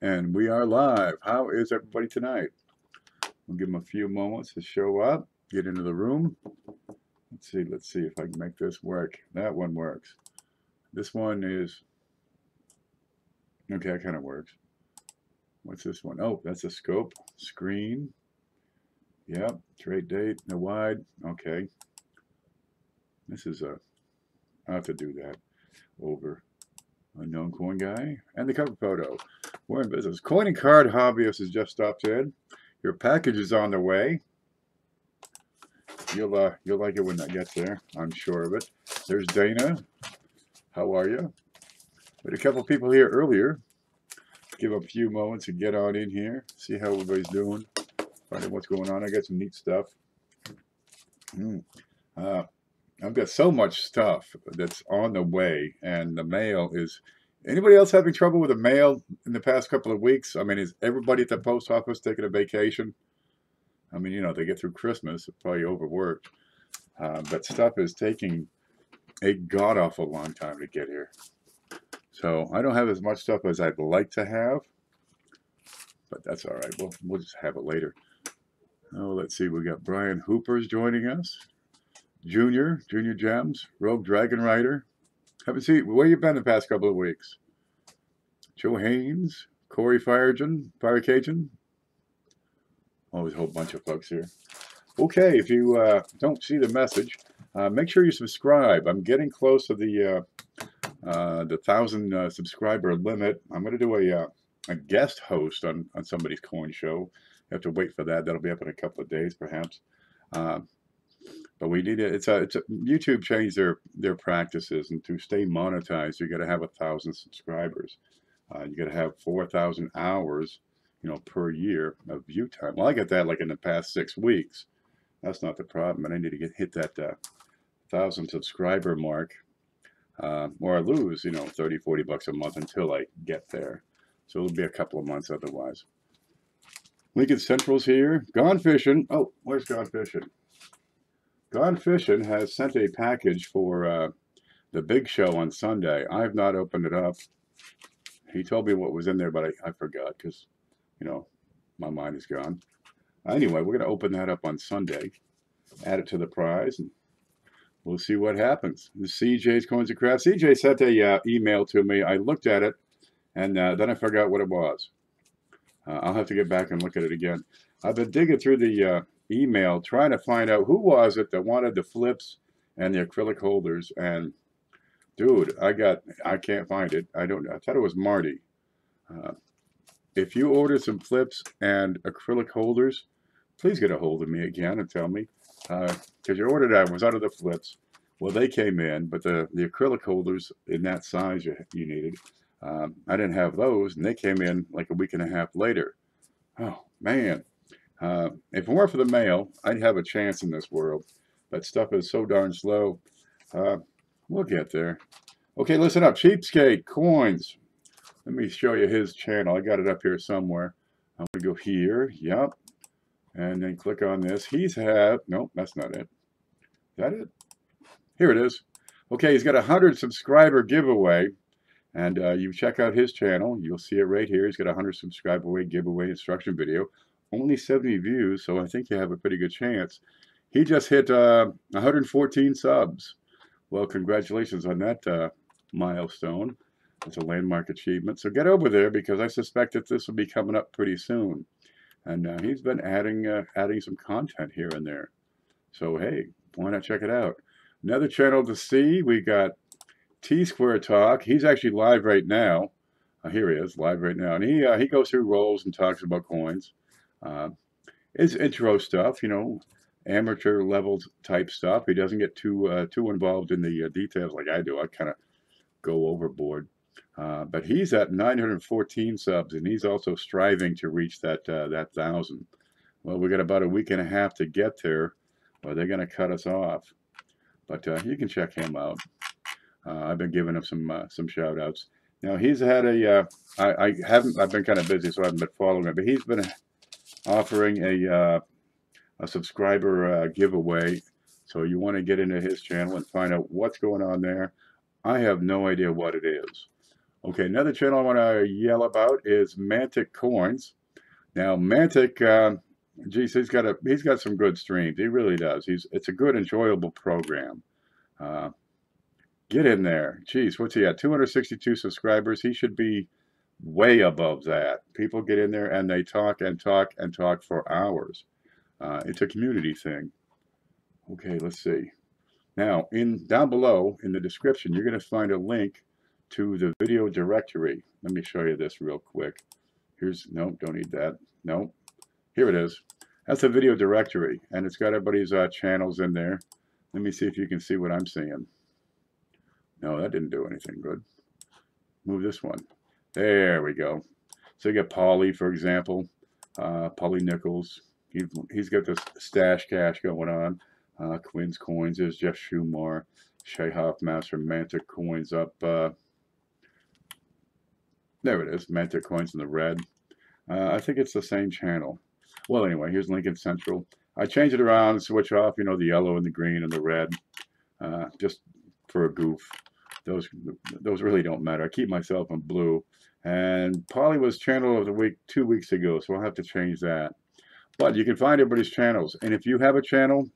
And we are live. How is everybody tonight? We'll give them a few moments to show up, get into the room. Let's see if I can make this work. That one works. This one is, okay, it kind of works. What's this one? Oh, that's a scope, screen. Yep, trade date, the wide, okay. This is I'll have to do that over unknown coin guy. And the cover photo. We're in business. Coin and card hobbyist has just stopped in. Your package is on the way. You'll like it when that gets there. I'm sure of it. There's Dana. How are you? We had a couple people here earlier. Give a few moments to get on in here. See how everybody's doing. Find out what's going on. I got some neat stuff. I've got so much stuff that's on the way, and the mail is. Anybody else having trouble with the mail in the past couple of weeks? I mean, is everybody at the post office taking a vacation? I mean, you know, they get through Christmas, they're probably overworked. But stuff is taking a god-awful long time to get here. So I don't have as much stuff as I'd like to have, but that's all right. We'll just have it later. Oh, let's see. We got Brian Hooper's joining us. Junior Gems, Rogue Dragon Rider. Haven't seen, where you been the past couple of weeks? Joe Haynes, Corey Firecajun. Always a whole bunch of folks here. Okay, if you don't see the message, make sure you subscribe. I'm getting close to the 1,000 subscriber limit. I'm going to do a guest host on somebody's coin show. You have to wait for that. That'll be up in a couple of days, perhaps. But we need it. YouTube changed their practices, and to stay monetized, you got to have 1,000 subscribers. You got to have 4,000 hours, you know, per year of view time. Well, I got that like in the past 6 weeks. That's not the problem, and I need to hit that 1,000 subscriber mark, or I lose, you know, 30, 40 bucks a month until I get there. So it'll be a couple of months otherwise. Lincoln Central's here. Gone Fishing. Oh, where's Gone Fishing? Gone Fishing has sent a package for the big show on Sunday. I have not opened it up. He told me what was in there, but I forgot because, you know, my mind is gone. Anyway, we're going to open that up on Sunday, add it to the prize, and we'll see what happens. The CJ's Coins and Crafts. CJ sent a email to me. I looked at it, and then I forgot what it was. I'll have to get back and look at it again. I've been digging through the email trying to find out who was it that wanted the flips and the acrylic holders, and dude, I can't find it. I thought it was Marty. If you order some flips and acrylic holders, please get a hold of me again and tell me, because your order that was out of the flips. Well, they came in, but the acrylic holders in that size you needed, I didn't have those, and they came in like a week and a half later. Oh man. If it weren't for the mail, I'd have a chance in this world. But stuff is so darn slow. We'll get there. Okay, listen up. Cheapskate Coins. Let me show you his channel. I got it up here somewhere. I'm going to go here. Yep. And then click on this. Nope, that's not it. Is that it? Here it is. Okay, he's got a 100 subscriber giveaway. And you check out his channel. You'll see it right here. He's got a 100 subscriber giveaway instruction video. Only 70 views, so I think you have a pretty good chance. He just hit 114 subs. Well, congratulations on that milestone. It's a landmark achievement. So get over there, because I suspect that this will be coming up pretty soon. And he's been adding some content here and there. So hey, why not check it out? Another channel to see. We got Tsquare Talk. He's actually live right now. Here he is, live right now, and he goes through roles and talks about coins. It's intro stuff, you know, amateur level type stuff. He doesn't get too involved in the details like I do. I kind of go overboard. But he's at 914 subs, and he's also striving to reach that 1,000. Well, we got about a week and a half to get there, or they're going to cut us off. But you can check him out. I've been giving him some shout outs. Now he's had I've been kind of busy, so I haven't been following him, but he's been offering a subscriber giveaway. So you want to get into his channel and find out what's going on there. I have no idea what it is. Okay, another channel I want to yell about is Mantic Coins. Now, Mantic, geez, he's got some good streams. He really does. It's a good, enjoyable program. Uh, get in there. Geez, what's he at? 262 subscribers. He should be way above that. People get in there and they talk and talk and talk for hours. It's a community thing. Okay, let's see. Now, down below in the description, you're going to find a link to the video directory. Let me show you this real quick. Nope, don't need that. Nope. Here it is. That's a video directory, and it's got everybody's channels in there. Let me see if you can see what I'm seeing. No, that didn't do anything good. Move this one. There we go. So you got Paulie, for example. Paulie Nichols. He's got this stash cash going on. Quinn's Coins. There's Jeff Schumar. Shay Hoffmaster. Mantic Coins up. There it is. Mantic Coins in the red. I think it's the same channel. Well, anyway, here's Lincoln Central. I changed it around and switch off, you know, the yellow and the green and the red, just for a goof. Those really don't matter. I keep myself in blue. And Polly was channel of the week 2 weeks ago, so I'll have to change that. But you can find everybody's channels. And if you have a channel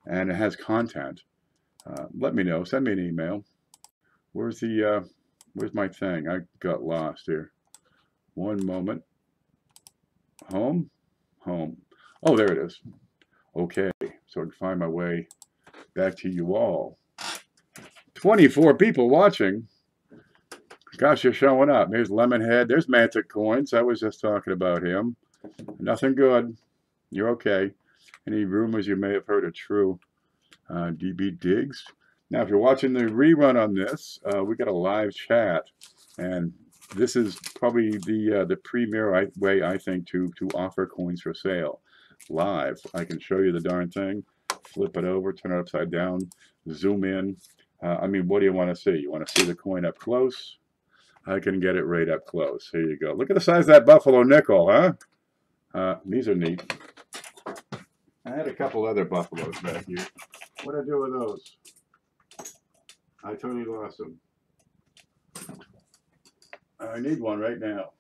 and it has content, let me know. Send me an email. Where's my thing? I got lost here. One moment. Home. Oh, there it is. Okay, so I can find my way back to you all. 24 people watching. Gosh, you're showing up. There's Lemonhead. There's Mantic Coins. I was just talking about him. Nothing good. You're okay. Any rumors you may have heard are true. DB Diggs. Now, if you're watching the rerun on this, we got a live chat, and this is probably the premier way, I think, to offer coins for sale. Live. I can show you the darn thing, flip it over, turn it upside down, zoom in. I mean, what do you want to see? You want to see the coin up close? I can get it right up close. Here you go. Look at the size of that buffalo nickel, huh? These are neat. I had a couple other buffaloes back here. What did I do with those? I totally lost them. I need one right now.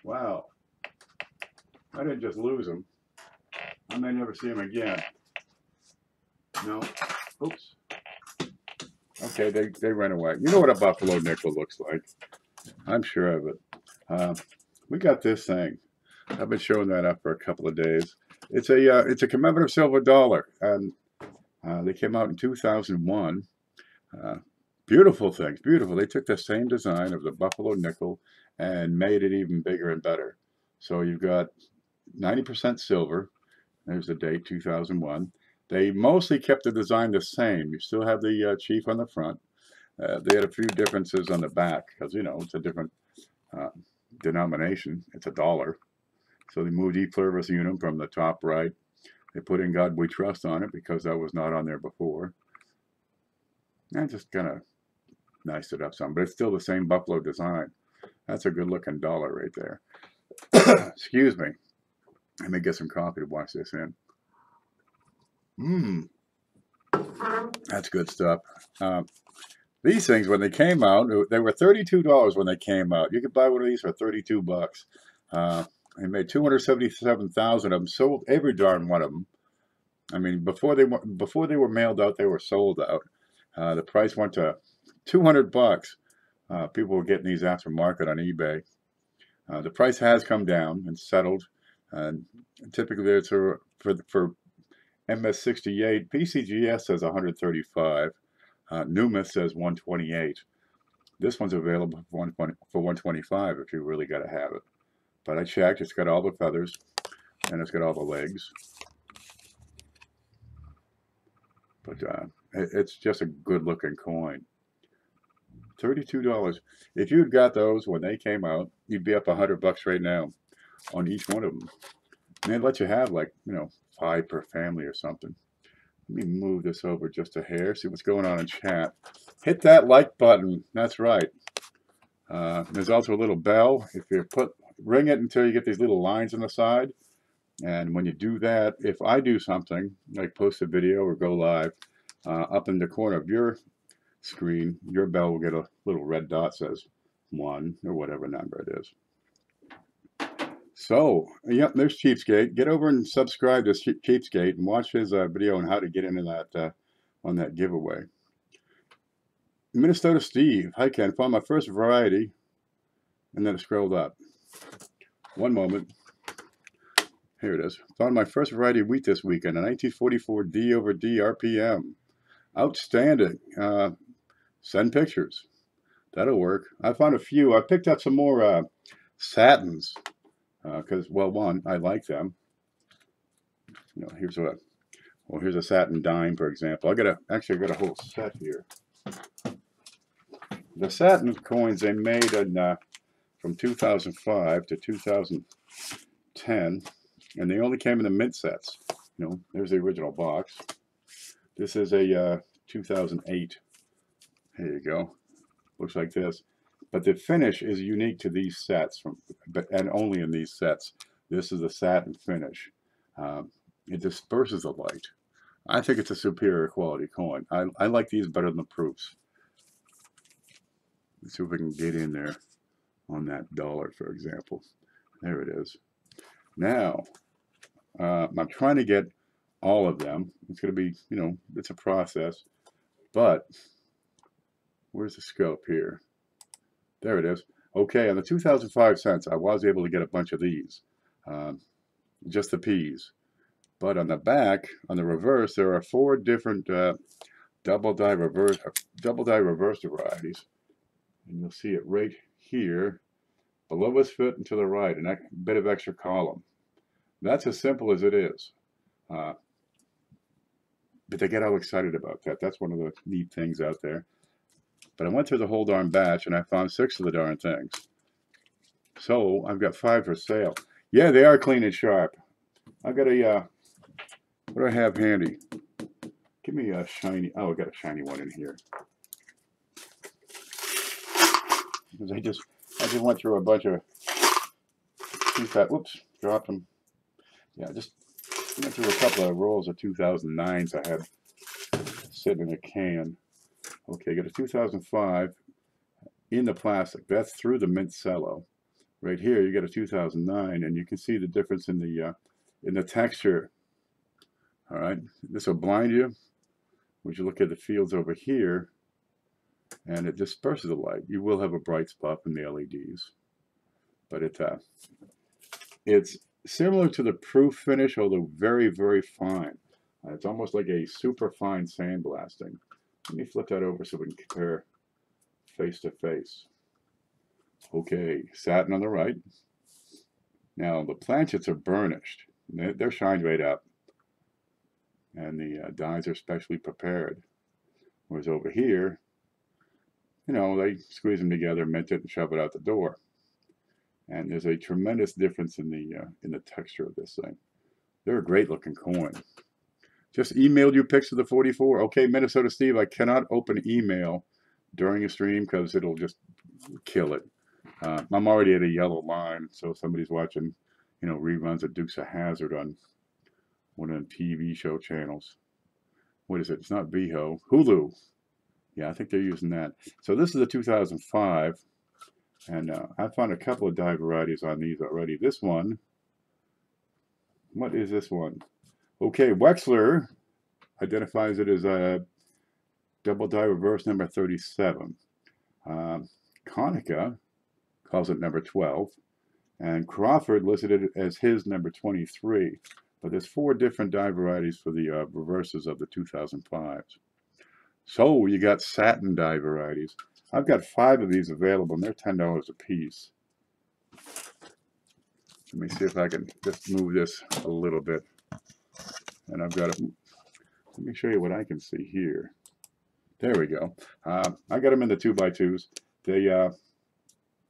Wow. I didn't just lose them. I may never see them again. No. Oops. Okay, they ran away. You know what a buffalo nickel looks like. I'm sure of it. We got this thing. I've been showing that up for a couple of days. It's a commemorative silver dollar, and they came out in 2001. Beautiful things, beautiful. They took the same design of the buffalo nickel and made it even bigger and better. So you've got 90% silver. There's the date, 2001. They mostly kept the design the same. You still have the chief on the front. They had a few differences on the back because, you know, it's a different denomination. It's a dollar. So they moved E Pluribus Unum from the top right. They put In God We Trust on it because that was not on there before. And just kind of niced it up some, but it's still the same buffalo design. That's a good looking dollar right there. Excuse me. Let me get some coffee to wash this in. That's good stuff. These things, when they came out, they were $32 when they came out. You could buy one of these for 32 bucks. They made 277,000 of them, sold every darn one of them. I mean, before they were mailed out, they were sold out. The price went to 200 bucks. People were getting these aftermarket on eBay. The price has come down and settled. And typically, it's for MS68. PCGS says 135. Numis says 128. This one's available for 125 if you really got to have it. But I checked. It's got all the feathers and it's got all the legs. But it's just a good-looking coin. $32. If you'd got those when they came out, you'd be up 100 bucks right now on each one of them. And they'd let you have, like, you know, 5 per family or something. Let me move this over just a hair, see what's going on in chat. Hit that like button. That's right. There's also a little bell. If you ring it until you get these little lines on the side. And when you do that, if I do something, like post a video or go live, up in the corner of your screen, your bell will get a little red dot that says 1 or whatever number it is. So, yep, there's Cheapskate. Get over and subscribe to Cheapskate and watch his video on how to get into that on that giveaway. Minnesota Steve, hi Ken, found my first variety, and then it scrolled up. One moment. Here it is. Found my first variety of wheat this weekend, a 1944 D over D RPM. Outstanding. Send pictures. That'll work. I found a few. I picked up some more satins. Because, well, one, I like them. You know, here's a satin dime, for example. I got a whole set here. The satin coins they made in, from 2005 to 2010, and they only came in the mint sets. You know, there's the original box. This is a 2008. There you go. Looks like this. But the finish is unique to these sets, and only in these sets. This is a satin finish. It disperses the light. I think it's a superior quality coin. I like these better than the proofs. Let's see if we can get in there on that dollar, for example. There it is. Now, I'm trying to get all of them. It's going to be, you know, it's a process. But where's the scope here? There it is. Okay, on the 2005 cents, I was able to get a bunch of these. Just the P's. But on the back, on the reverse, there are 4 different double die reverse varieties. And you'll see it right here, below his foot and to the right, and a bit of extra column. That's as simple as it is. But they get all excited about that. That's one of the neat things out there. But I went through the whole darn batch, and I found 6 of the darn things. So I've got 5 for sale. Yeah, they are clean and sharp. I've got a, what do I have handy? Give me a shiny, oh, I got a shiny one in here. Because I just went through a bunch of, whoops, dropped them. Yeah, just went through a couple of rolls of 2009s I had sitting in a can. Okay, got a 2005 in the plastic. That's through the mint cello. Right here, you got a 2009, and you can see the difference in the texture. All right, this will blind you. Would you look at the fields over here, and it disperses the light. You will have a bright spot in the LEDs, but it's similar to the proof finish, although very, very fine. It's almost like a super fine sandblasting. Let me flip that over so we can compare face to face. Okay, satin on the right. Now the planchets are burnished. They're shined right up. And the dies are specially prepared. Whereas over here, you know, they squeeze them together, mint it, and shove it out the door. And there's a tremendous difference in the texture of this thing. They're a great looking coin. Just emailed you pics of the 44. Okay, Minnesota Steve, I cannot open email during a stream because it'll just kill it. I'm already at a yellow line, so if somebody's watching, you know, reruns of Dukes of Hazzard on one of them TV show channels. What is it? It's not VHO. Hulu. Yeah, I think they're using that. So this is a 2005, and I found a couple of die varieties on these already. This one, what is this one? Okay, Wexler identifies it as a double die reverse number 37. Konica calls it number 12. And Crawford listed it as his number 23. But there's 4 different die varieties for the reverses of the 2005s. So you got satin die varieties. I've got 5 of these available, and they're $10 a piece. Let me see if I can just move this a little bit. And I've got it. Let me show you what I can see here. There we go. I got them in the 2x2s.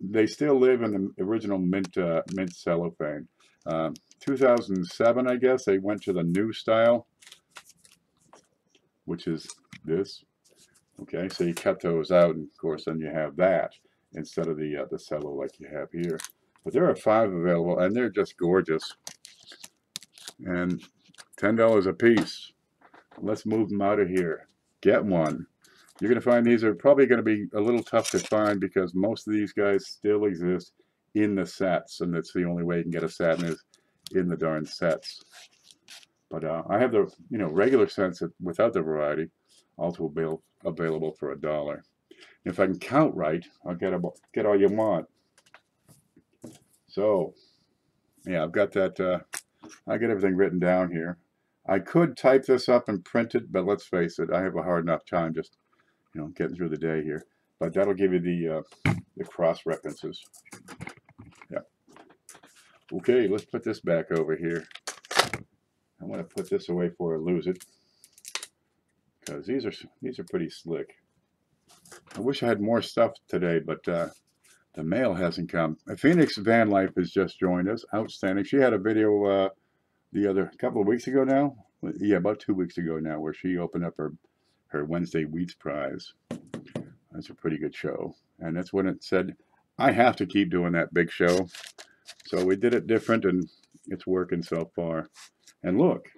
They still live in the original mint cellophane. 2007, I guess, they went to the new style, which is this. Okay, so you cut those out, and of course, then you have that instead of the cello like you have here. But there are 5 available, and they're just gorgeous. And $10 a piece. Let's move them out of here. Get one. You're going to find these are probably going to be a little tough to find because most of these guys still exist in the sets, and that's the only way you can get a set is in the darn sets. But I have the regular sets without the variety, also available for $1. If I can count right, I'll get all you want. So yeah, I've got that. I get everything written down here. I could type this up and print it, but let's face it, I have a hard enough time just getting through the day here. But that'll give you the cross references. Yeah. Okay, let's put this back over here. I want to put this away before I lose it, because these are pretty slick. I wish I had more stuff today, but the mail hasn't come. Phoenix Van Life has just joined us. Outstanding. She had a video the couple of weeks ago now. Yeah, about 2 weeks ago now, where she opened up her Wednesday Wheats Prize. That's a pretty good show, and that's when it said I have to keep doing that big show. So we did it different, and it's working so far. And look,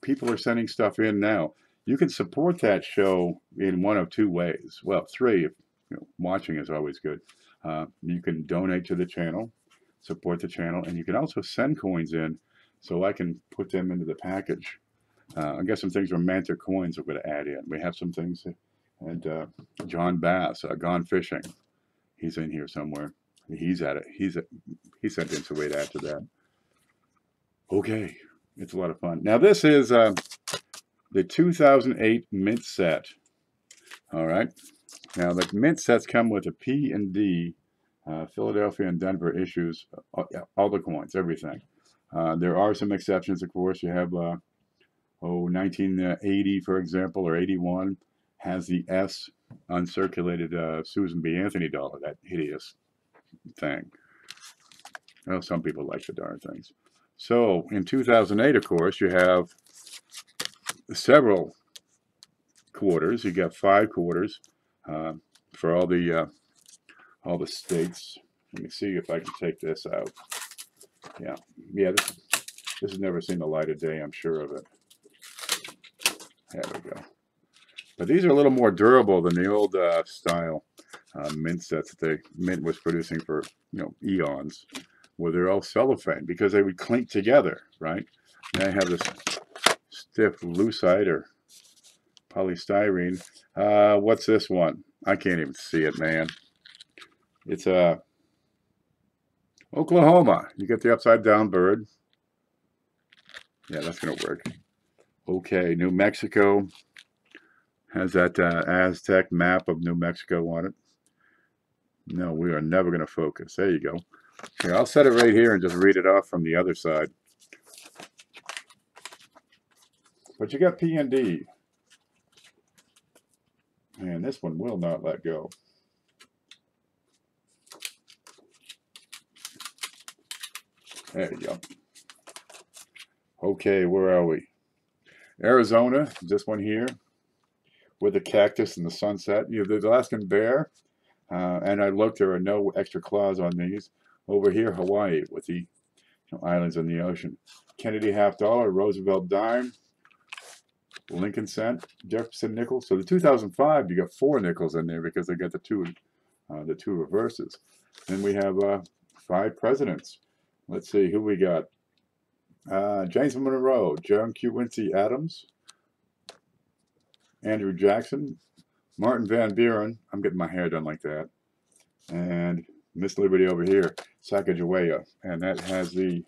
people are sending stuff in now. You can support that show in one of two ways. Well, three. Watching is always good. You can donate to the channel, support the channel, and you can also send coins in so I can put them into the package. I got some things from Mantic Coins we're going to add in. We have some things, and John Bass, Gone Fishing. He's in here somewhere. He's at it. He sent in some way to add to that. Okay. It's a lot of fun. Now this is the 2008 mint set. All right. Now the mint sets come with a P and D, Philadelphia and Denver issues, all the coins, everything. There are some exceptions, of course. You have 1980, for example, or 81 has the S uncirculated Susan B. Anthony dollar, that hideous thing. Well, some people like the darn things. So in 2008, of course, you have several quarters. You got 5 quarters for all the states. Let me see if I can take this out. Yeah. This has never seen the light of day. I'm sure of it. There we go. But these are a little more durable than the old style mint sets that the mint was producing for eons, where they're all cellophane because they would clink together, right? And I have this stiff lucite or polystyrene. What's this one? I can't even see it, man. It's Oklahoma. You get the upside down bird. Yeah, that's gonna work. Okay, New Mexico has that Aztec map of New Mexico on it. No, we are never gonna focus. There you go. Here, I'll set it right here and just read it off from the other side. But you got P and D. And this one will not let go. There you go. Okay, where are we? Arizona, this one here, with the cactus and the sunset. You have the Alaskan bear, and I looked, there are no extra claws on these. Over here, Hawaii, with the islands in the ocean. Kennedy $50, Roosevelt dime, Lincoln cent, Jefferson nickel. So the 2005, you got 4 nickels in there because they got the two reverses. Then we have 5 presidents. Let's see who we got. James Monroe, John Quincy Adams, Andrew Jackson, Martin Van Buren. I'm getting my hair done like that. And Miss Liberty over here, Sacagawea. And that has the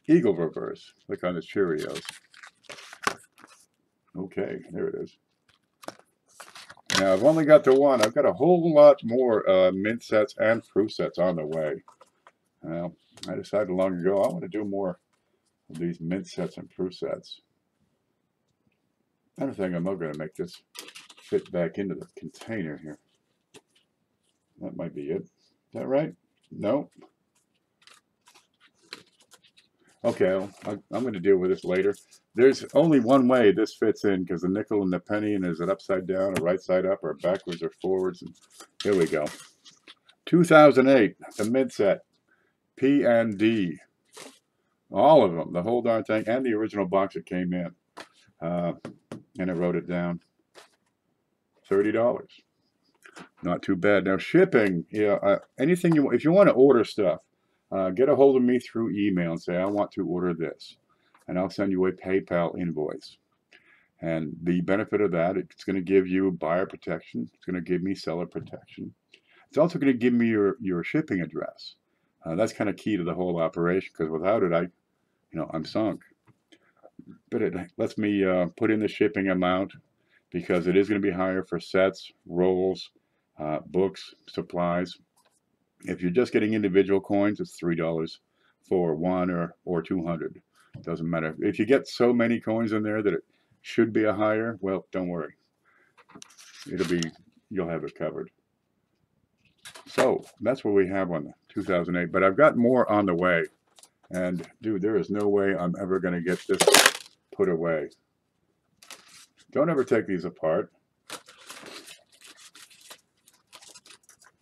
eagle reverse. Look on his Cheerios. Okay, there it is. Now, I've only got the one. I've got a whole lot more mint sets and proof sets on the way. Well, I decided long ago I want to do more of these mint sets and proof sets. I don't think I'm not going to make this fit back into the container here. That might be it. Is that right? No. Okay, I'm going to deal with this later. There's only one way this fits in because the nickel and the penny, and is it upside down or right side up or backwards or forwards? And here we go. 2008, the mint set, P and D. All of them, the whole darn thing, and the original box that came in. And I wrote it down. $30. Not too bad. Now shipping, yeah, anything you if you want to order stuff, get a hold of me through email and say I want to order this, and I'll send you a PayPal invoice. And the benefit of that, it's going to give you buyer protection. It's going to give me seller protection. It's also going to give me your shipping address. That's kind of key to the whole operation, because without it, I'm sunk. But it lets me put in the shipping amount, because it is going to be higher for sets, rolls, books, supplies. If you're just getting individual coins, it's $3 for one or 200. Doesn't matter. If you get so many coins in there that it should be a higher, well, don't worry. You'll have it covered. So that's what we have on the 2008. But I've got more on the way. And dude, there is no way I'm ever going to get this put away. Don't ever take these apart.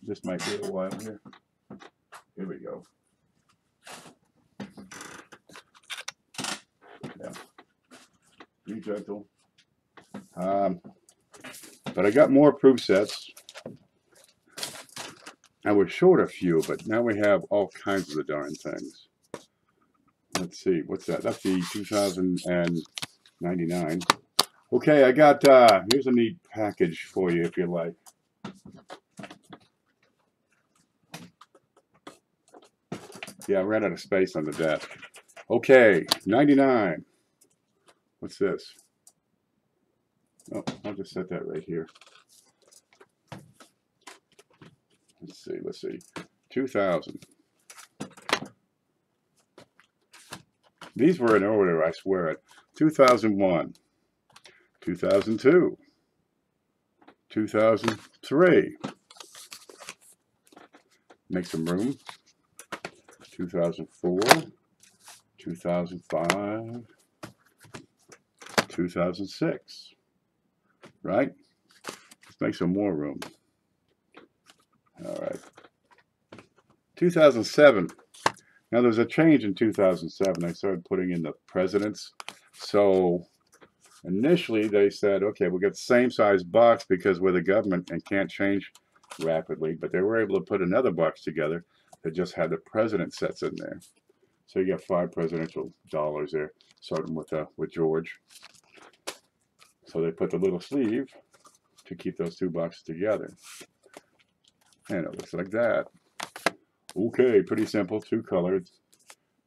This might be a while here. Here we go. Yeah. Be gentle. But I got more proof sets. I was short a few, but now we have all kinds of the darn things. Let's see, what's that? That's the 2099. Okay, I got, here's a neat package for you if you like. Yeah, I ran out of space on the desk. Okay, 99. What's this? Oh, I'll just set that right here. Let's see. 2000. These were in order, I swear it. 2001. 2002. 2003. Make some room. 2004. 2005. 2006. Right? Let's make some more room. All right. 2007. Now there's a change in 2007. I started putting in the presidents. So initially they said, okay, we'll get the same size box because we're the government and can't change rapidly. But they were able to put another box together that just had the president sets in there. So you got 5 presidential dollars there, starting with George. So they put the little sleeve to keep those 2 boxes together. And it looks like that. Okay, pretty simple, 2 colors.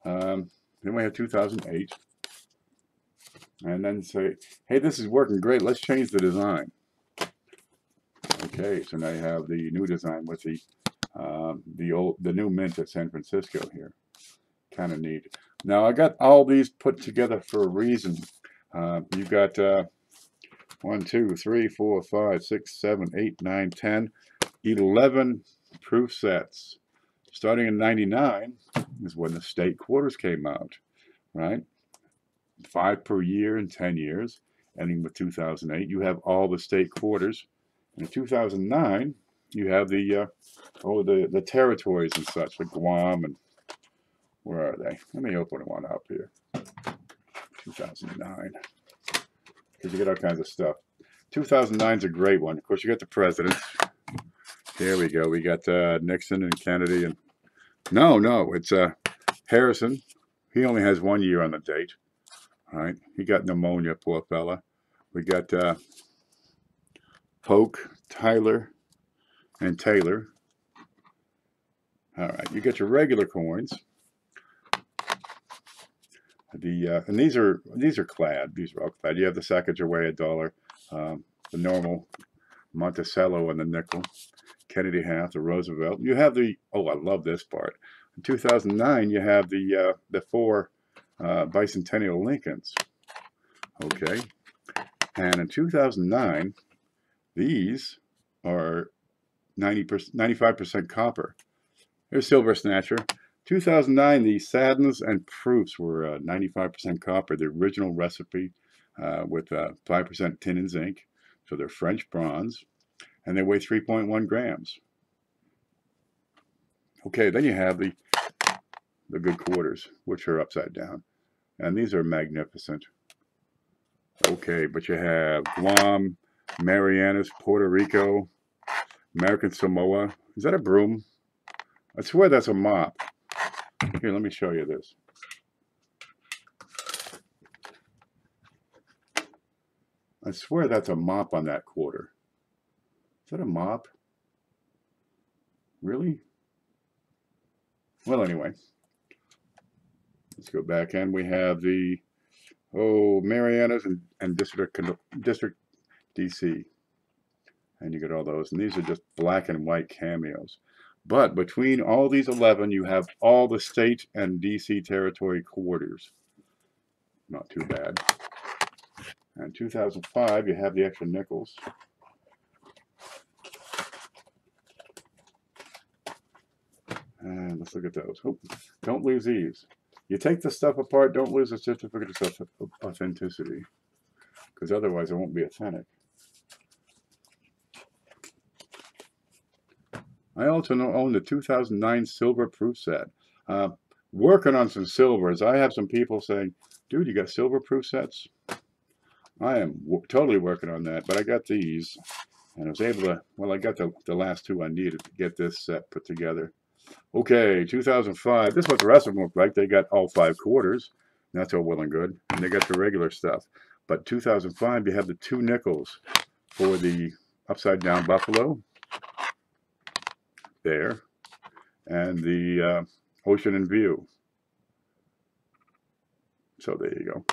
Then we have 2008. And then say, hey, this is working great. Let's change the design. Okay, so now you have the new design with the new mint at San Francisco here. Kind of neat. Now I got all these put together for a reason. You've got 1, 2, 3, 4, 5, 6, 7, 8, 9, 10, 11 proof sets. Starting in 99 is when the state quarters came out, right? 5 per year in 10 years, ending with 2008. You have all the state quarters. In 2009, you have the territories and such, like Guam and where are they? Let me open one up here. 2009, because you get all kinds of stuff. 2009 is a great one. Of course, you got the presidents. Here we go. We got Nixon and Kennedy, and no, it's Harrison. He only has 1 year on the date. All right, he got pneumonia, poor fella. We got Polk, Tyler, and Taylor. All right, you get your regular coins. And these are clad. These are all clad. You have the Sacagawea dollar, the normal Monticello and the nickel, Kennedy half, the Roosevelt. You have the I love this part. In 2009, you have the 4 bicentennial Lincolns. Okay, and in 2009, these are 95% copper. Here's Silver Snatcher. 2009, the Saddens and Proofs were 95% copper, the original recipe with 5% tin and zinc. So they're French bronze, and they weigh 3.1 grams. Okay, then you have the good quarters, which are upside down. And these are magnificent. Okay, but you have Guam, Marianas, Puerto Rico, American Samoa. Is that a broom? I swear that's a mop. Here, let me show you this. I swear that's a mop on that quarter. Is that a mop? Really? Well, anyway. Let's go back, and we have the Marianas and District DC, and you get all those, and these are just black and white cameos. But between all these 11, you have all the state and DC territory quarters. Not too bad. And 2005, you have the extra nickels. And let's look at those. Oh, don't lose these. You take the stuff apart, don't lose the certificate of authenticity, because otherwise it won't be authentic. I also own the 2009 silver proof set. Working on some silvers. I have some people saying, dude, you got silver proof sets? I am totally working on that, but I got these, and I was able to, well, I got the last two I needed to get this set put together. Okay, 2005. This is what the rest of them look like. They got all 5 quarters. That's all well and good. And they got the regular stuff. But 2005, you have the 2 nickels for the upside down buffalo. There. And the ocean in view. So there you go.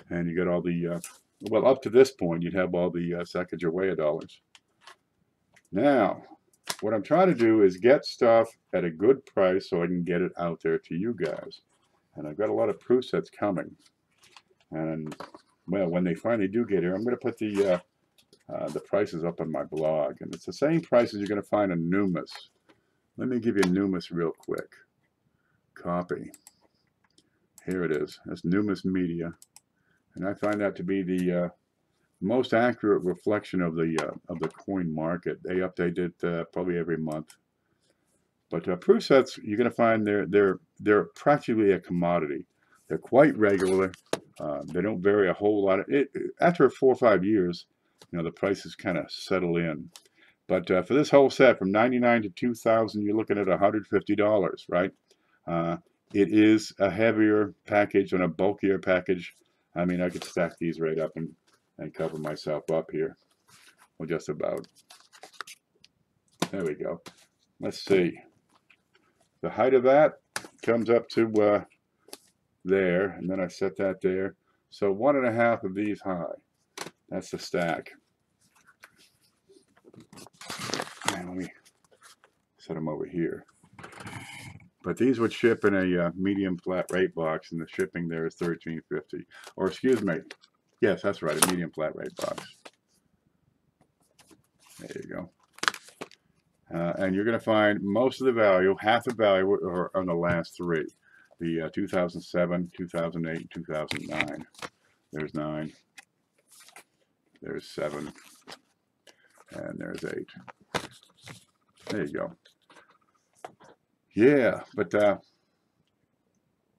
And you got all the, well, up to this point, you'd have all the Sacagawea dollars. Now, what I'm trying to do is get stuff at a good price so I can get it out there to you guys. And I've got a lot of proof sets coming. And, well, when they finally do get here, I'm going to put the prices up on my blog. And it's the same prices you're going to find in Numis. Let me give you Numis real quick. Copy. Here it is. That's Numis Media. And I find that to be the most accurate reflection of the coin market. They update it probably every month. But proof sets, you're going to find they're practically a commodity. They're quite regular. They don't vary a whole lot. After 4 or 5 years, you know, the prices kind of settle in. But for this whole set, from $99 to $2,000, you're looking at $150, right? It is a heavier package and a bulkier package. I mean, I could stack these right up and cover myself up here. Well, just about. There we go. Let's see. The height of that comes up to there, and then I set that there. So 1.5 of these high. That's the stack. And let me set them over here. But these would ship in a medium flat rate box, and the shipping there is $13.50. Or excuse me, yes, that's right, a medium flat rate box. There you go. And you're going to find most of the value, half the value, are on the last 3. The 2007, 2008, 2009. There's 9. There's 7. And there's 8. There you go. Yeah, but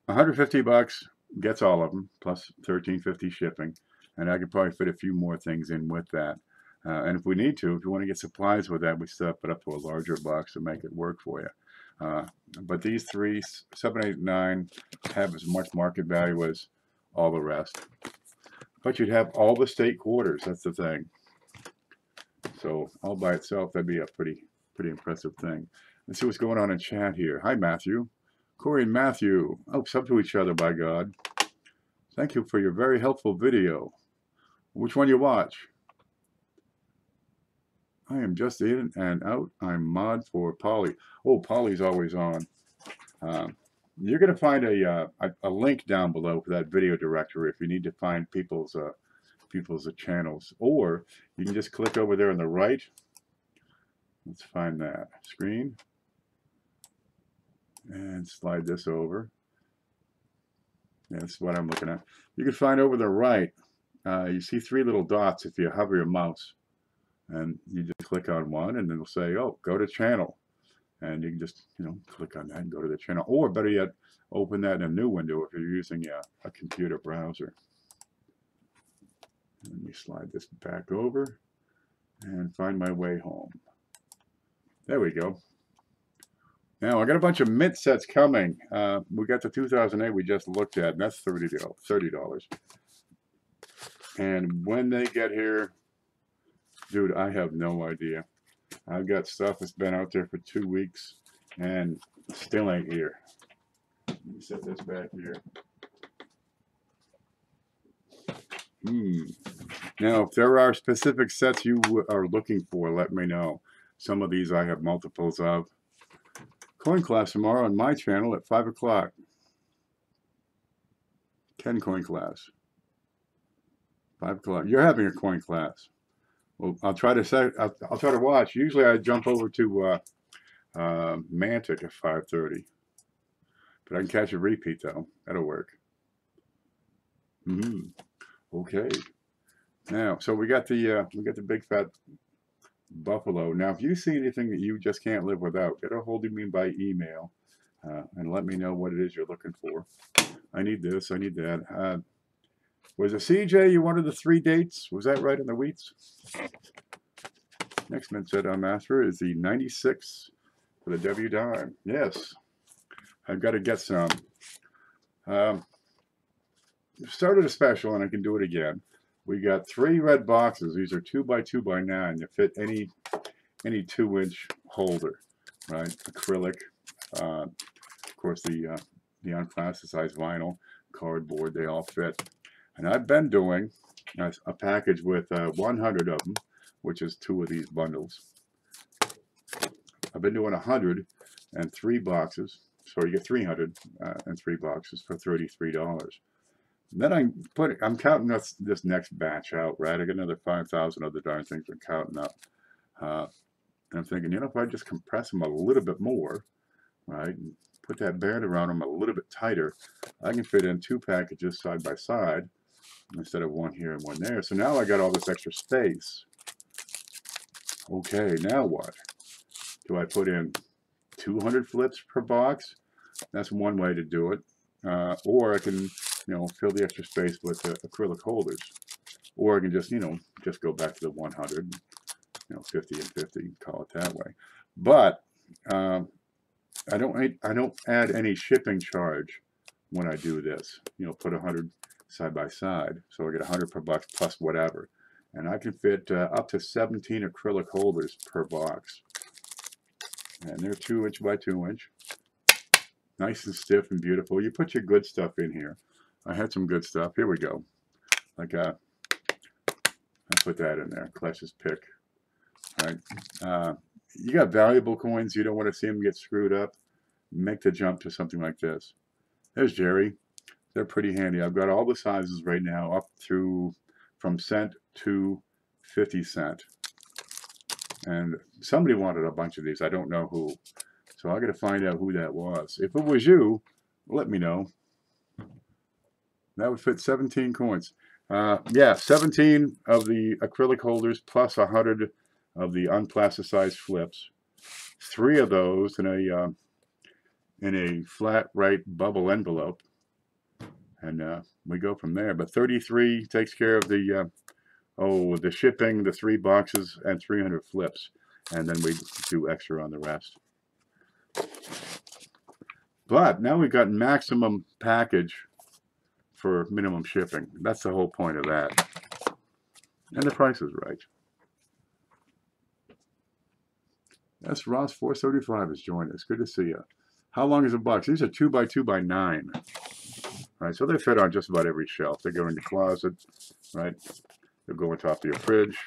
$150 gets all of them, plus $13.50 shipping. And I could probably fit a few more things in with that. And if we need to, if you want to get supplies with that, we step it up to a larger box to make it work for you. But these 3, 7, 8, 9, have as much market value as all the rest. But you'd have all the state quarters. That's the thing. So all by itself, that'd be a pretty impressive thing. Let's see what's going on in chat here. Hi, Matthew. Corey and Matthew. Oh, sub to each other, by God. Thank you for your very helpful video. Which one you watch? I am just in and out. I'm mod for Polly. Oh, Polly's always on. You're going to find a link down below for that video directory if you need to find people's channels. Or you can just click over there on the right. Let's find that screen. And slide this over. Yeah, that's what I'm looking at. You can find over the right, you see 3 little dots if you hover your mouse. And you just click on one, and it'll say, oh, go to channel. And you can just, click on that and go to the channel. Or better yet, open that in a new window if you're using a computer browser. Let me slide this back over and find my way home. There we go. Now I got a bunch of mint sets coming. We got the 2008 we just looked at, and that's $30. And when they get here, dude, I have no idea. I've got stuff that's been out there for 2 weeks and still ain't here. Let me set this back here. Now, if there are specific sets you are looking for, let me know. Some of these I have multiples of. Coin class tomorrow on my channel at 5 o'clock. 10 coin class. 5 o'clock. You're having a coin class. Well, I'll try to watch. Usually I jump over to Mantic at 5:30. But I can catch a repeat though. That'll work. Okay. Now, so we got the big fat buffalo. Now, if you see anything that you just can't live without, get a hold of me by email and let me know what it is you're looking for. I need this. I need that. Was it CJ? You wanted the 3 dates? Was that right on the wheats? Next mint set I'm after is the 96 for the W dime. Yes, I've got to get some. Started a special and I can do it again. We got 3 red boxes. These are 2x2x9 that fit any 2-inch holder, right? Acrylic, of course the unplasticized vinyl, cardboard. They all fit. And I've been doing a package with 100 of them, which is 2 of these bundles. I've been doing 100 and 3 boxes, so you get 300 and 3 boxes for $33. Then I'm counting this next batch out, right? I got another 5,000 other darn things I'm counting up. And I'm thinking, if I just compress them a little bit more, right, and put that band around them a little bit tighter, I can fit in 2 packages side by side instead of 1 here and 1 there. So now I got all this extra space. Okay, now what? Do I put in 200 flips per box? That's one way to do it. Or I can fill the extra space with acrylic holders, or I can just go back to the 100, 50 and 50, call it that way. But I don't add any shipping charge when I do this. Put 100 side by side, so I get 100 per box plus whatever, and I can fit up to 17 acrylic holders per box, and they're 2-inch by 2-inch, nice and stiff and beautiful. You put your good stuff in here. I had some good stuff. Here we go. Like I put that in there. Klesh's pick. Right. You got valuable coins. You don't want to see them get screwed up. Make the jump to something like this. There's Jerry. They're pretty handy. I've got all the sizes right now up through from cent to 50 cent. And somebody wanted a bunch of these. I don't know who. So I got to find out who that was. If it was you, let me know. That would fit 17 coins. Yeah, 17 of the acrylic holders plus 100 of the unplasticized flips. 3 of those in a flat right bubble envelope, and we go from there. But 33 takes care of the shipping, the 3 boxes, and 300 flips, and then we do extra on the rest. But now we've got maximum package for minimum shipping. That's the whole point of that. And the price is right. That's Ross 435 has joined us. Good to see you. How long is a box? These are 2x2x9. Right, so they fit on just about every shelf. They go in the closet, right? They'll go on top of your fridge.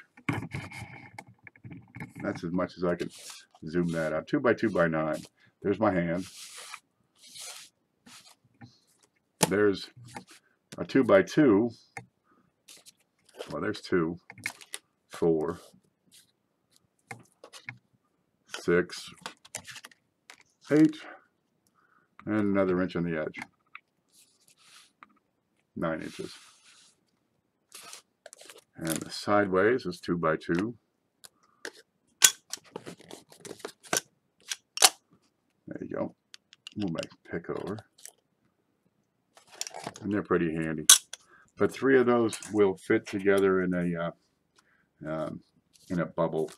That's as much as I can zoom that out. 2x2x9. There's my hand. There's a 2x2. Well, there's 2, 4, 6, 8, and another inch on the edge. 9 inches. And the sideways is 2x2. There you go. Move my pick over. And they're pretty handy. but 3 of those will fit together in a bubble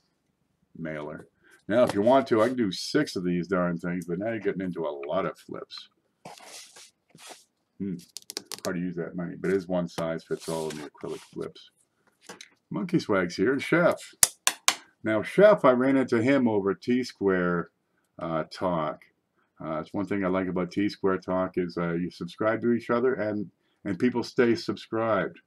mailer. Now, if you want to, I can do 6 of these darn things, but now you're getting into a lot of flips. Hard to use that many, but it is one size fits all in the acrylic flips. Monkey Swag's here, and Chef. Now, Chef, I ran into him over Tsquare Talk. It's one thing I like about Tsquare Talk is you subscribe to each other, and people stay subscribed.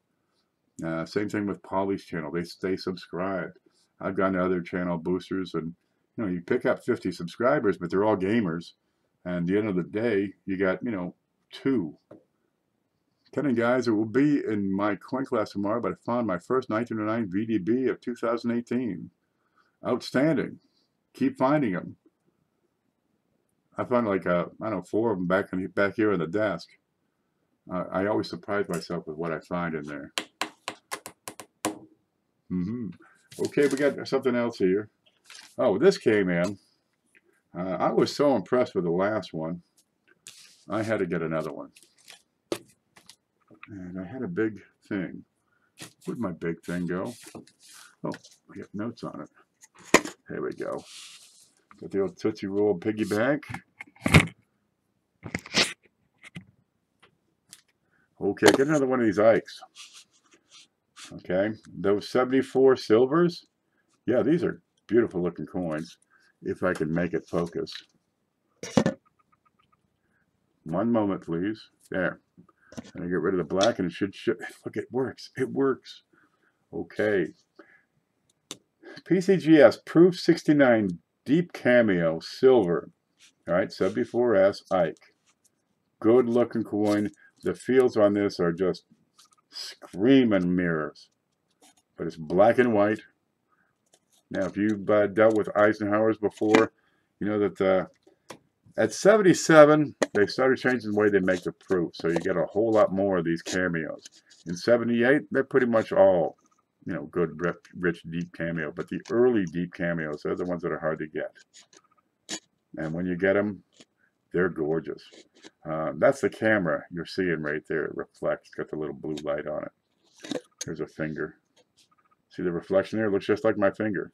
Same thing with Polly's channel; they stay subscribed. I've gone to other channel boosters, and you pick up 50 subscribers, but they're all gamers. And at the end of the day, you got 2. Telling guys, it will be in my coin class tomorrow, but I found my first 1909 VDB of 2018. Outstanding. Keep finding them. I found like, I don't know, 4 of them back here on the desk. I always surprise myself with what I find in there. Okay, we got something else here. Oh, this came in. I was so impressed with the last one. I had to get another one. And I had a big thing. Where'd my big thing go? Oh, I got notes on it. There we go. Got the old Tootsie Roll piggy bank. Okay, get another one of these Ikes. Okay, those 74 silvers. Yeah, these are beautiful looking coins. If I can make it focus. One moment, please. There. And I get rid of the black, and it should look, it works. It works. Okay. PCGS Proof 69 Deep Cameo Silver. All right, 74S Ike. Good looking coin. The fields on this are just screaming mirrors. But it's black and white. Now, if you've dealt with Eisenhower's before, you know that at 77, they started changing the way they make the proof. So you get a whole lot more of these cameos. In 78, they're pretty much all, good, rich, deep cameo. But the early deep cameos, they're the ones that are hard to get. And when you get them, they're gorgeous. That's the camera you're seeing right there. It reflects, got the little blue light on it. There's a finger. See the reflection there? It looks just like my finger.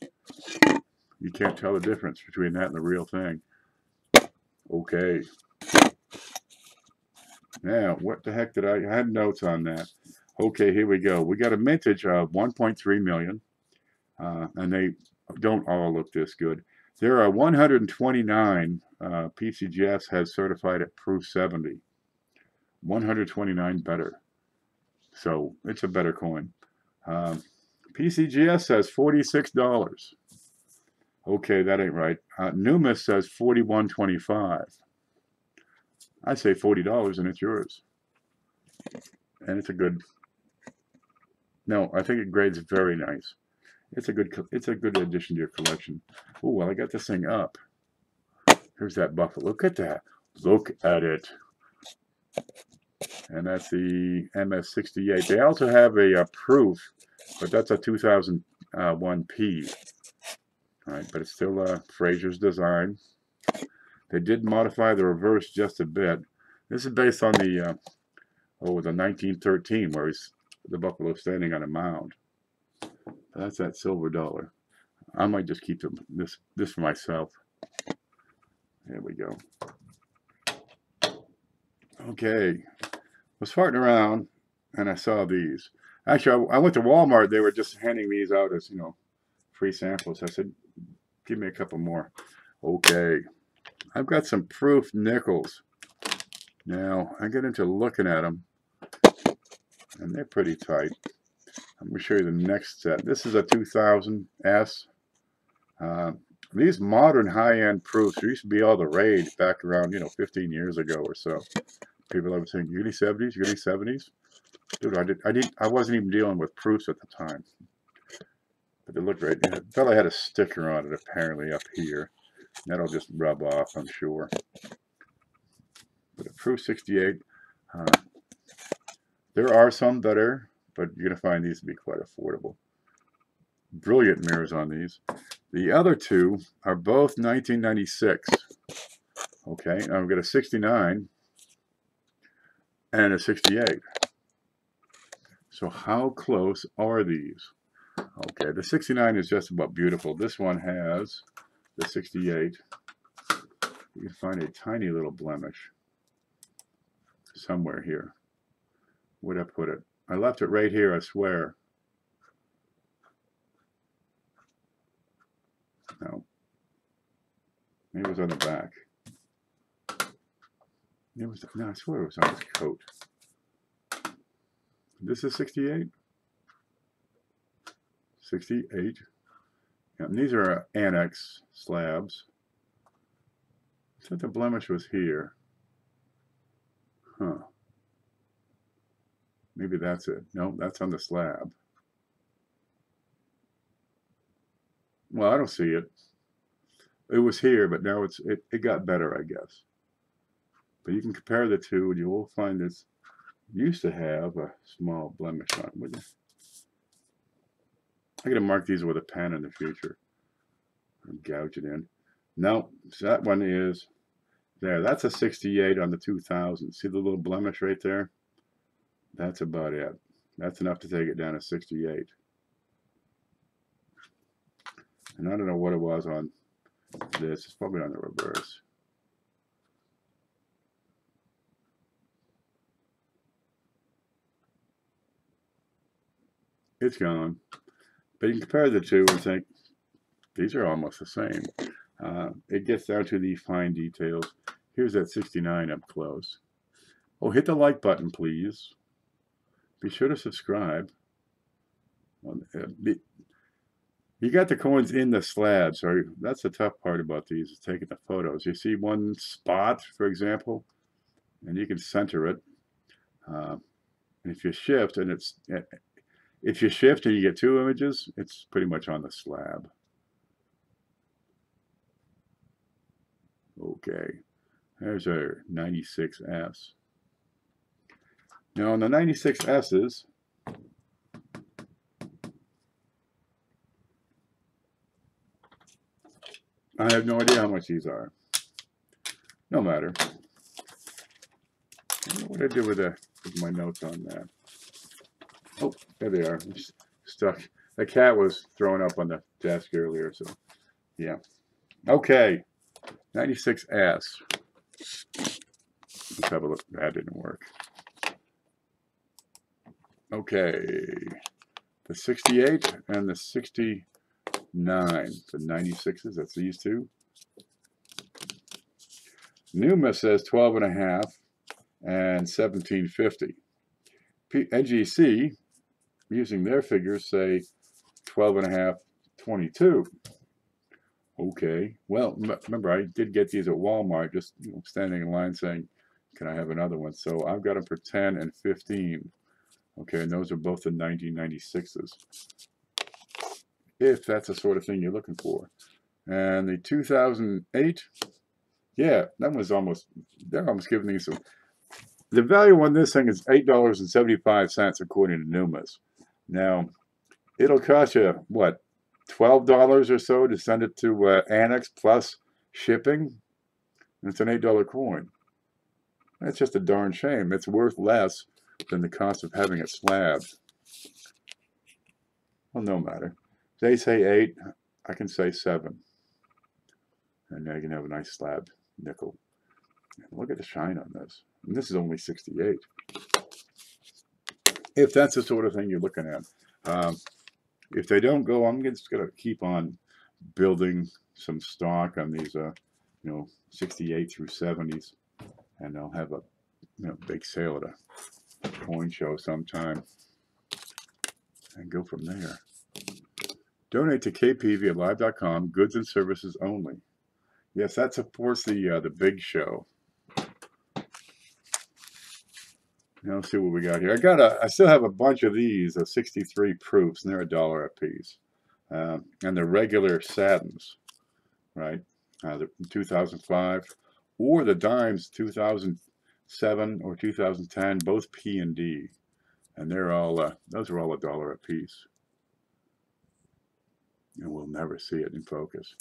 You can't tell the difference between that and the real thing. Okay. Now, what the heck did I had notes on that? Okay, here we go. We got a mintage of 1.3 million, and they don't all look this good. There are 129 PCGS has certified at Proof 70. 129 better. So it's a better coin. PCGS says $46. Okay, that ain't right. Numis says $41.25. I say $40 and it's yours. And it's a good. No, I think it grades very nice. It's a good addition to your collection. Oh, well, I got this thing up. Here's that buffalo. Look at that. Look at it. And that's the MS68. They also have a proof, but that's a 2001P. All right, but it's still Fraser's design. They did modify the reverse just a bit. This is based on the 1913, where the buffalo standing on a mound. That's that silver dollar. I might just keep this for myself. There we go. Okay. I was farting around and I saw these. Actually, I went to Walmart. They were just handing these out as, free samples. I said, give me a couple more. Okay. I've got some proof nickels. Now, I get into looking at them, and they're pretty tight. I'm going to show you the next set. This is a 2000S. These modern high-end proofs used to be all the rage back around, 15 years ago or so. People ever saying, you got any 70s? You got any 70s? Dude, I wasn't even dealing with proofs at the time. But they looked great. The fella had a sticker on it, apparently, up here. That'll just rub off, I'm sure. But a Proof 68, there are some better, but you're going to find these to be quite affordable. Brilliant mirrors on these. The other two are both 1996. Okay, now I've got a 69 and a 68. So how close are these? Okay, the 69 is just about beautiful. This one has the 68. You can find a tiny little blemish somewhere here. Where'd I put it? I left it right here, I swear. No. Maybe it was on the back. It was, no, I swear it was on his coat. This is 68? 68. Yeah, and these are annex slabs. I thought the blemish was here. Huh. Maybe that's it. No, that's on the slab. Well, I don't see it. It was here, but now it got better, I guess. But you can compare the two, and you will find this used to have a small blemish on it, wouldn't it? I'm going to mark these with a pen in the future. And gouge it in. No, so that one is there. That's a 68 on the 2000. See the little blemish right there? That's about it. That's enough to take it down to 68. And I don't know what it was on this. It's probably on the reverse. It's gone. But you can compare the two and think, these are almost the same. It gets down to the fine details. Here's that 69 up close. Oh, hit the like button, please. Be sure to subscribe. You got the coins in the slab, so that's the tough part about these, is taking the photos. You see one spot, for example, and you can center it. And if you shift and you get two images, it's pretty much on the slab. Okay, there's our 96S. Now on the 96S's, I have no idea how much these are. No matter. I don't know what I did with my notes on that. Oh, there they are. I'm stuck. The cat was thrown up on the desk earlier, so yeah. Okay, 96S. Let's have a look. That didn't work. Okay, the 68 and the 69. The 96s, that's these two. Numa says 12.5 and 1750. NGC, using their figures, say 12.5, 22. Okay, well, remember, I did get these at Walmart, just standing in line saying, can I have another one? So I've got them for 10 and 15. Okay, and those are both the 1996s. If that's the sort of thing you're looking for. And the 2008, yeah, that was almost, they're almost giving you some. The value on this thing is $8.75 according to Numas. Now, it'll cost you, what, $12 or so to send it to Annex plus shipping? And it's an $8 coin. That's just a darn shame. It's worth less than the cost of having it slabbed. Well, no matter. They say 8, I can say 7. And now you can have a nice slab nickel. Look at the shine on this. And this is only 68. If that's the sort of thing you're looking at. If they don't go, I'm just going to keep on building some stock on these, 68 through 70s. And I'll have a big sale at a coin show sometime. And go from there. Donate to KP via live.com, goods and services only. Yes, that supports the big show. Now let's see what we got here. I still have a bunch of these, 63 proofs, and they're $1 a piece. And the regular satins, right? The 2005, or the dimes 2007 or 2010, both P and D, and they're all those are all $1 a piece. And we'll never see it in focus.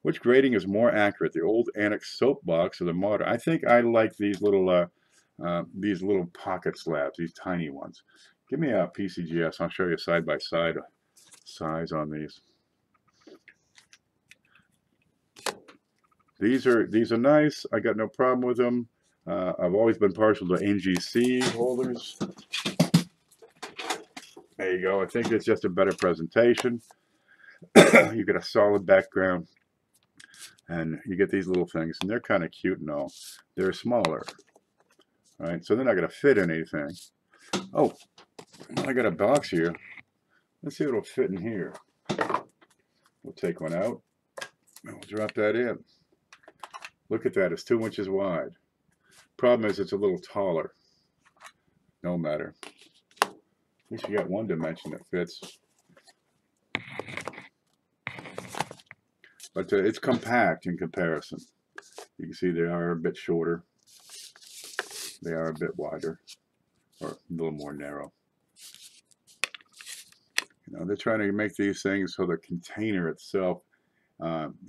Which grading is more accurate, the old Annex soapbox or the modern? I think I like these little pocket slabs, these tiny ones. Give me a PCGS. I'll show you side by side size on these. These are nice. I got no problem with them. I've always been partial to NGC holders. There you go. I think it's just a better presentation. You get a solid background, and you get these little things, and they're kind of cute and all. They're smaller, right? So they're not going to fit in anything. Oh, I got a box here. Let's see what will fit in here. We'll take one out, and we'll drop that in. Look at that. It's 2 inches wide. Problem is, it's a little taller. No matter. At least you got one dimension that fits. But it's compact in comparison. You can see they are a bit shorter. They are a bit wider, or a little more narrow. You know, they're trying to make these things so the container itself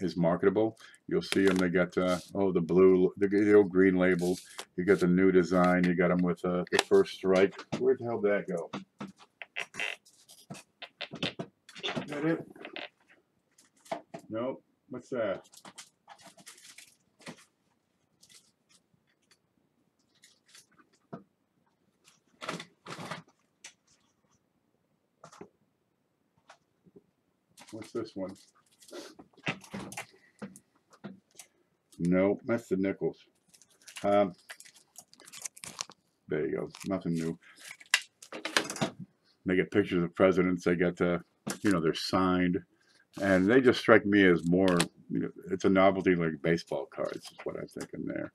is marketable. You'll see them. They got the blue, the old green label. You got the new design. You got them with the first strike. Where the hell did that go? Is that it? Nope. What's that? What's this one? Nope, that's the nickels. There you go. Nothing new. They get pictures of presidents. They get you know, they're signed, and they just strike me as more. You know, it's a novelty like baseball cards. Is what I'm thinking there.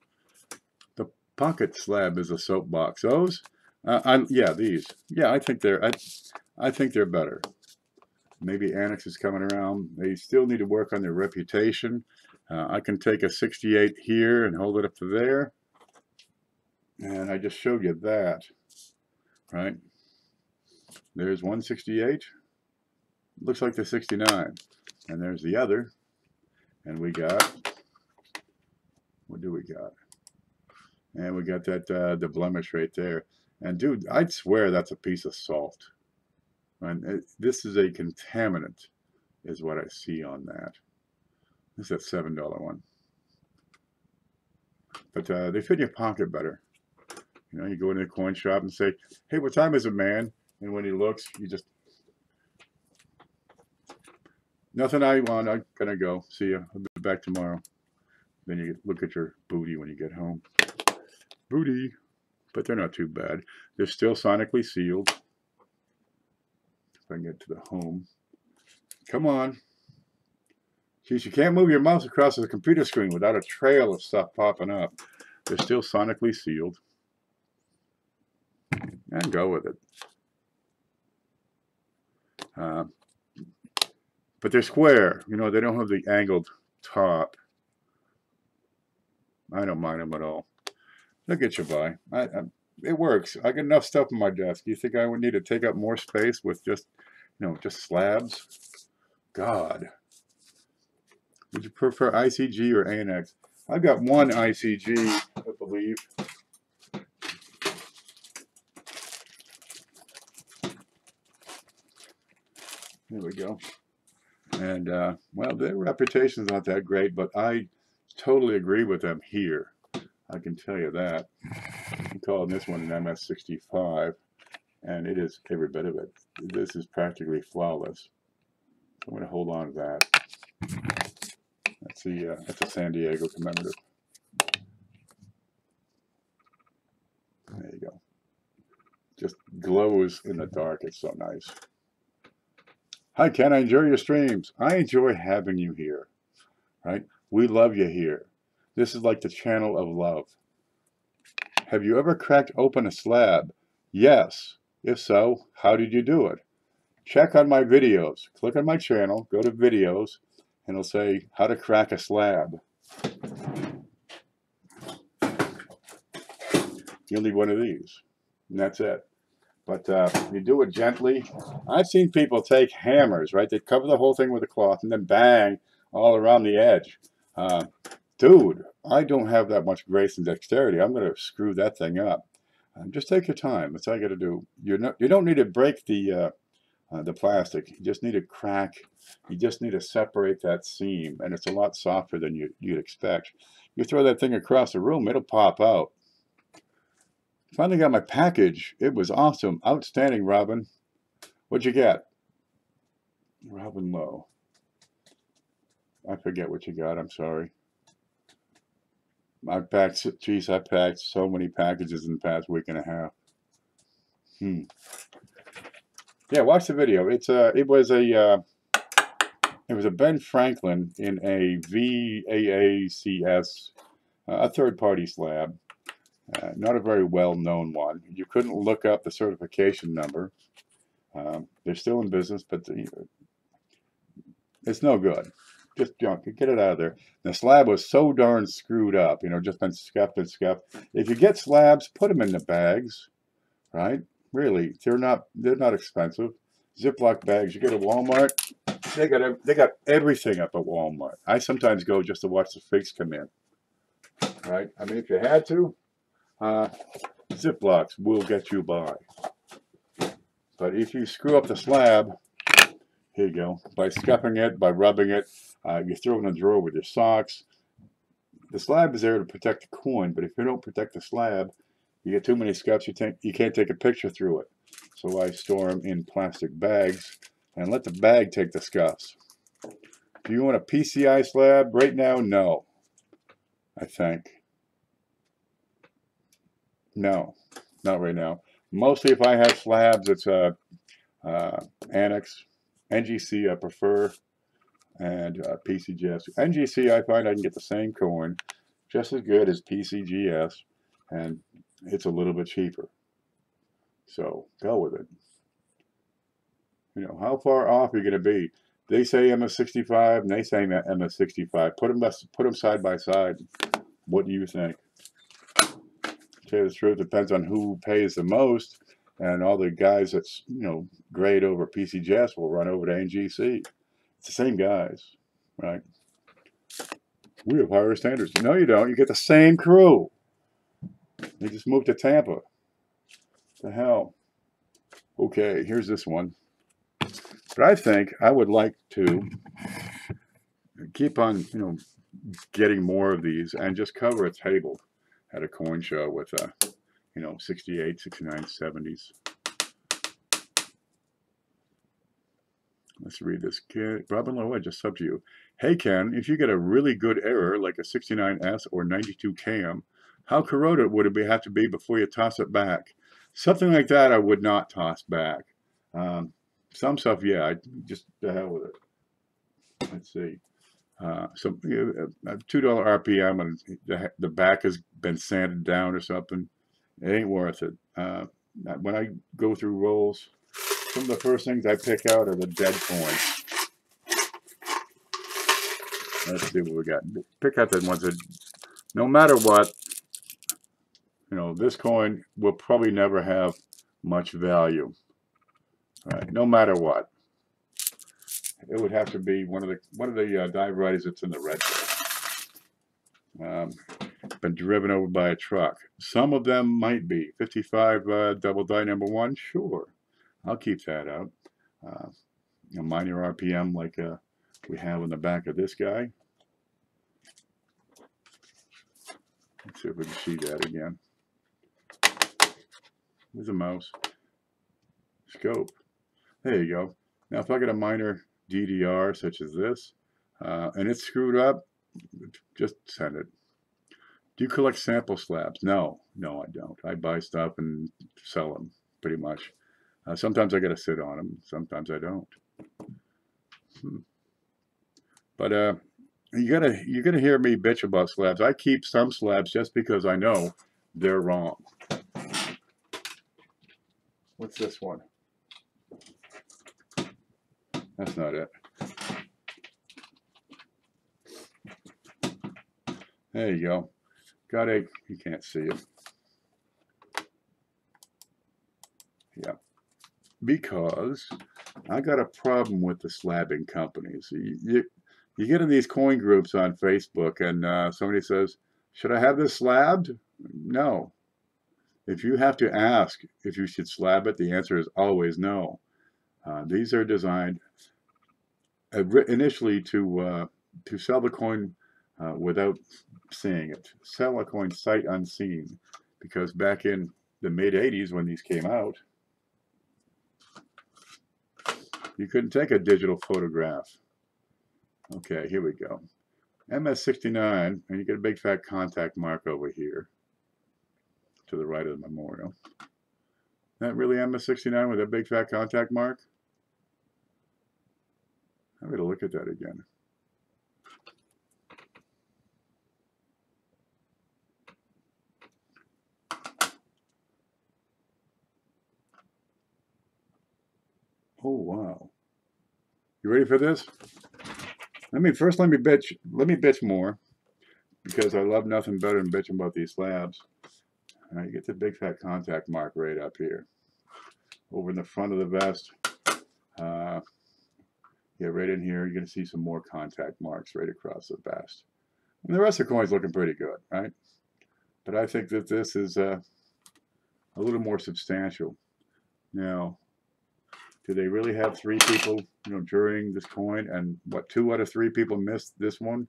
The pocket slab is a soapbox. Those, yeah, these. Yeah, I think they're. I think they're better. Maybe Annex is coming around. They still need to work on their reputation. I can take a 68 here and hold it up to there. And I just showed you that, right? There's 168. Looks like the 69. And there's the other. And we got, what do we got? And we got that, the blemish right there. And dude, I'd swear that's a piece of salt. And this is a contaminant, is what I see on that. This is that $7 one. But they fit in your pocket better. You know, you go into the coin shop and say, hey, what time is it, man? And when he looks, you just, nothing I want, I'm going to go. See ya. I'll be back tomorrow. Then you look at your booty when you get home. Booty. But they're not too bad. They're still sonically sealed. If I can get to the home. Come on. Geez, you can't move your mouse across the computer screen without a trail of stuff popping up. They're still sonically sealed. And go with it. But they're square. You know, they don't have the angled top. I don't mind them at all. They'll get you by. It works. I got enough stuff on my desk. You think I would need to take up more space with just, you know, just slabs? God. Would you prefer ICG or ANX? I've got one ICG, I believe. There we go. And, well, their reputation's not that great, but I totally agree with them here. I can tell you that. I'm calling this one an MS65, and it is every bit of it. This is practically flawless. I'm going to hold on to that. That's a San Diego commemorative. There you go. Just glows in the dark. It's so nice. Hi, Ken. I enjoy your streams. I enjoy having you here. Right? We love you here. This is like the channel of love. Have you ever cracked open a slab? Yes. If so, how did you do it? Check on my videos. Click on my channel, go to videos, and it'll say how to crack a slab. You'll need one of these, and that's it. But you do it gently. I've seen people take hammers, right? They cover the whole thing with a cloth and then bang all around the edge. Dude, I don't have that much grace and dexterity. I'm going to screw that thing up. Just take your time. That's all you got to do. You don't need to break the plastic. You just need to crack. You just need to separate that seam, and it's a lot softer than you'd expect. You throw that thing across the room, it'll pop out. Finally got my package. It was awesome. Outstanding, Robin. What'd you get? Robin Lowe. I forget what you got. I'm sorry. I packed so many packages in the past week and a half. Yeah, watch the video. It was a Ben Franklin in a VAACS, a third-party slab. Not a very well-known one. You couldn't look up the certification number. They're still in business, but it's no good. Just junk. Get it out of there. The slab was so darn screwed up, just been scuffed and scuffed. If you get slabs, put them in the bags, right? Really, they're not expensive. Ziploc bags you get at Walmart, they got everything up at Walmart. I sometimes go just to watch the fakes come in, right? I mean, if you had to, Ziplocs will get you by. But if you screw up the slab, here you go. By scuffing it, by rubbing it, you throw it in a drawer with your socks. The slab is there to protect the coin, but if you don't protect the slab, you get too many scuffs, you can't take a picture through it. So I store them in plastic bags and let the bag take the scuffs. Do you want a PCI slab right now? No. I think. No, not right now. Mostly if I have slabs, it's Annex. NGC I prefer, and PCGS. NGC I find I can get the same coin just as good as PCGS, and it's a little bit cheaper. So go with it. How far off are you going to be? They say MS65 and they say MS65. Put them side by side. What do you think? To tell you the truth, it depends on who pays the most, and all the guys that's grade over PCGS will run over to NGC. It's the same guys, right? We have higher standards. No, you don't. You get the same crew. They just moved to Tampa. The hell. Okay, here's this one. But I think I would like to keep on, getting more of these and just cover a table at a coin show with, 68, 69, 70s. Let's read this. Robin Lowe, I just subbed to you. Hey, Ken, if you get a really good error like a 69S or 92 cam, how corroded would it have to be before you toss it back? Something like that I would not toss back. Some stuff, yeah, I just the hell with it. Let's see. So $2 RPM and the back has been sanded down or something. It ain't worth it. When I go through rolls, some of the first things I pick out are the dead coins. Let's see what we got. Pick out the ones that, no matter what, this coin will probably never have much value. Right, no matter what. It would have to be one of the die varieties that's in the red. Been driven over by a truck. Some of them might be 55 double die number 1. Sure, I'll keep that out. A minor RPM like we have on the back of this guy. Let's see if we can see that again. There's a mouse. Scope. There you go. Now if I get a minor DDR such as this, and it's screwed up, just send it. Do you collect sample slabs? No, I don't. I buy stuff and sell them, pretty much. Sometimes I got to sit on them. Sometimes I don't. But you're gonna hear me bitch about slabs. I keep some slabs just because I know they're wrong. What's this one? That's not it. There you go. You can't see it. Yeah. Because I got a problem with the slabbing companies. You get in these coin groups on Facebook and somebody says, should I have this slabbed? No. If you have to ask if you should slab it, the answer is always no. These are designed initially to sell the coin without seeing it. Sell a coin sight unseen, because back in the mid-'80s when these came out, you couldn't take a digital photograph. Okay, here we go. MS69, and you get a big fat contact mark over here to the right of the memorial. That really MS69 with a big fat contact mark? I'm going to look at that again. Oh, wow. You ready for this? Let me bitch more, because I love nothing better than bitching about these slabs. You get the big fat contact mark right up here. Over in the front of the vest. Yeah, right in here, you're going to see some more contact marks right across the vest. And the rest of the coin's looking pretty good, right? But I think that this is a little more substantial. Now, do they really have 3 people, during this coin, and what, 2 out of 3 people missed this one?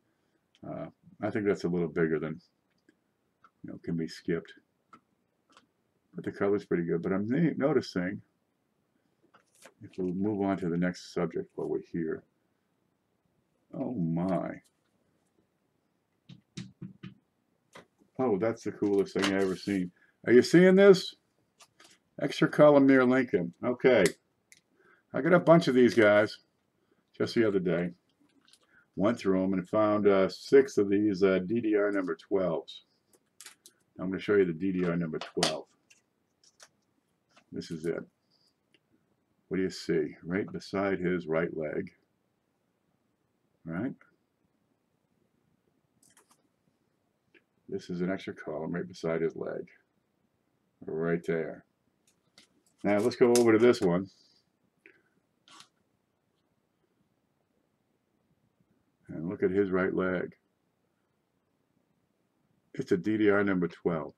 I think that's a little bigger than, can be skipped. But the color's pretty good. But I'm noticing, if we'll move on to the next subject while we're here. Oh my. Oh, that's the coolest thing I've ever seen. Are you seeing this? Extra column near Lincoln. Okay. I got a bunch of these guys just the other day. Went through them and found 6 of these DDR number 12s. I'm going to show you the DDR number 12. This is it. What do you see? Right beside his right leg. Right? This is an extra column right beside his leg. Right there. Now let's go over to this one. And look at his right leg. It's a DDR number 12.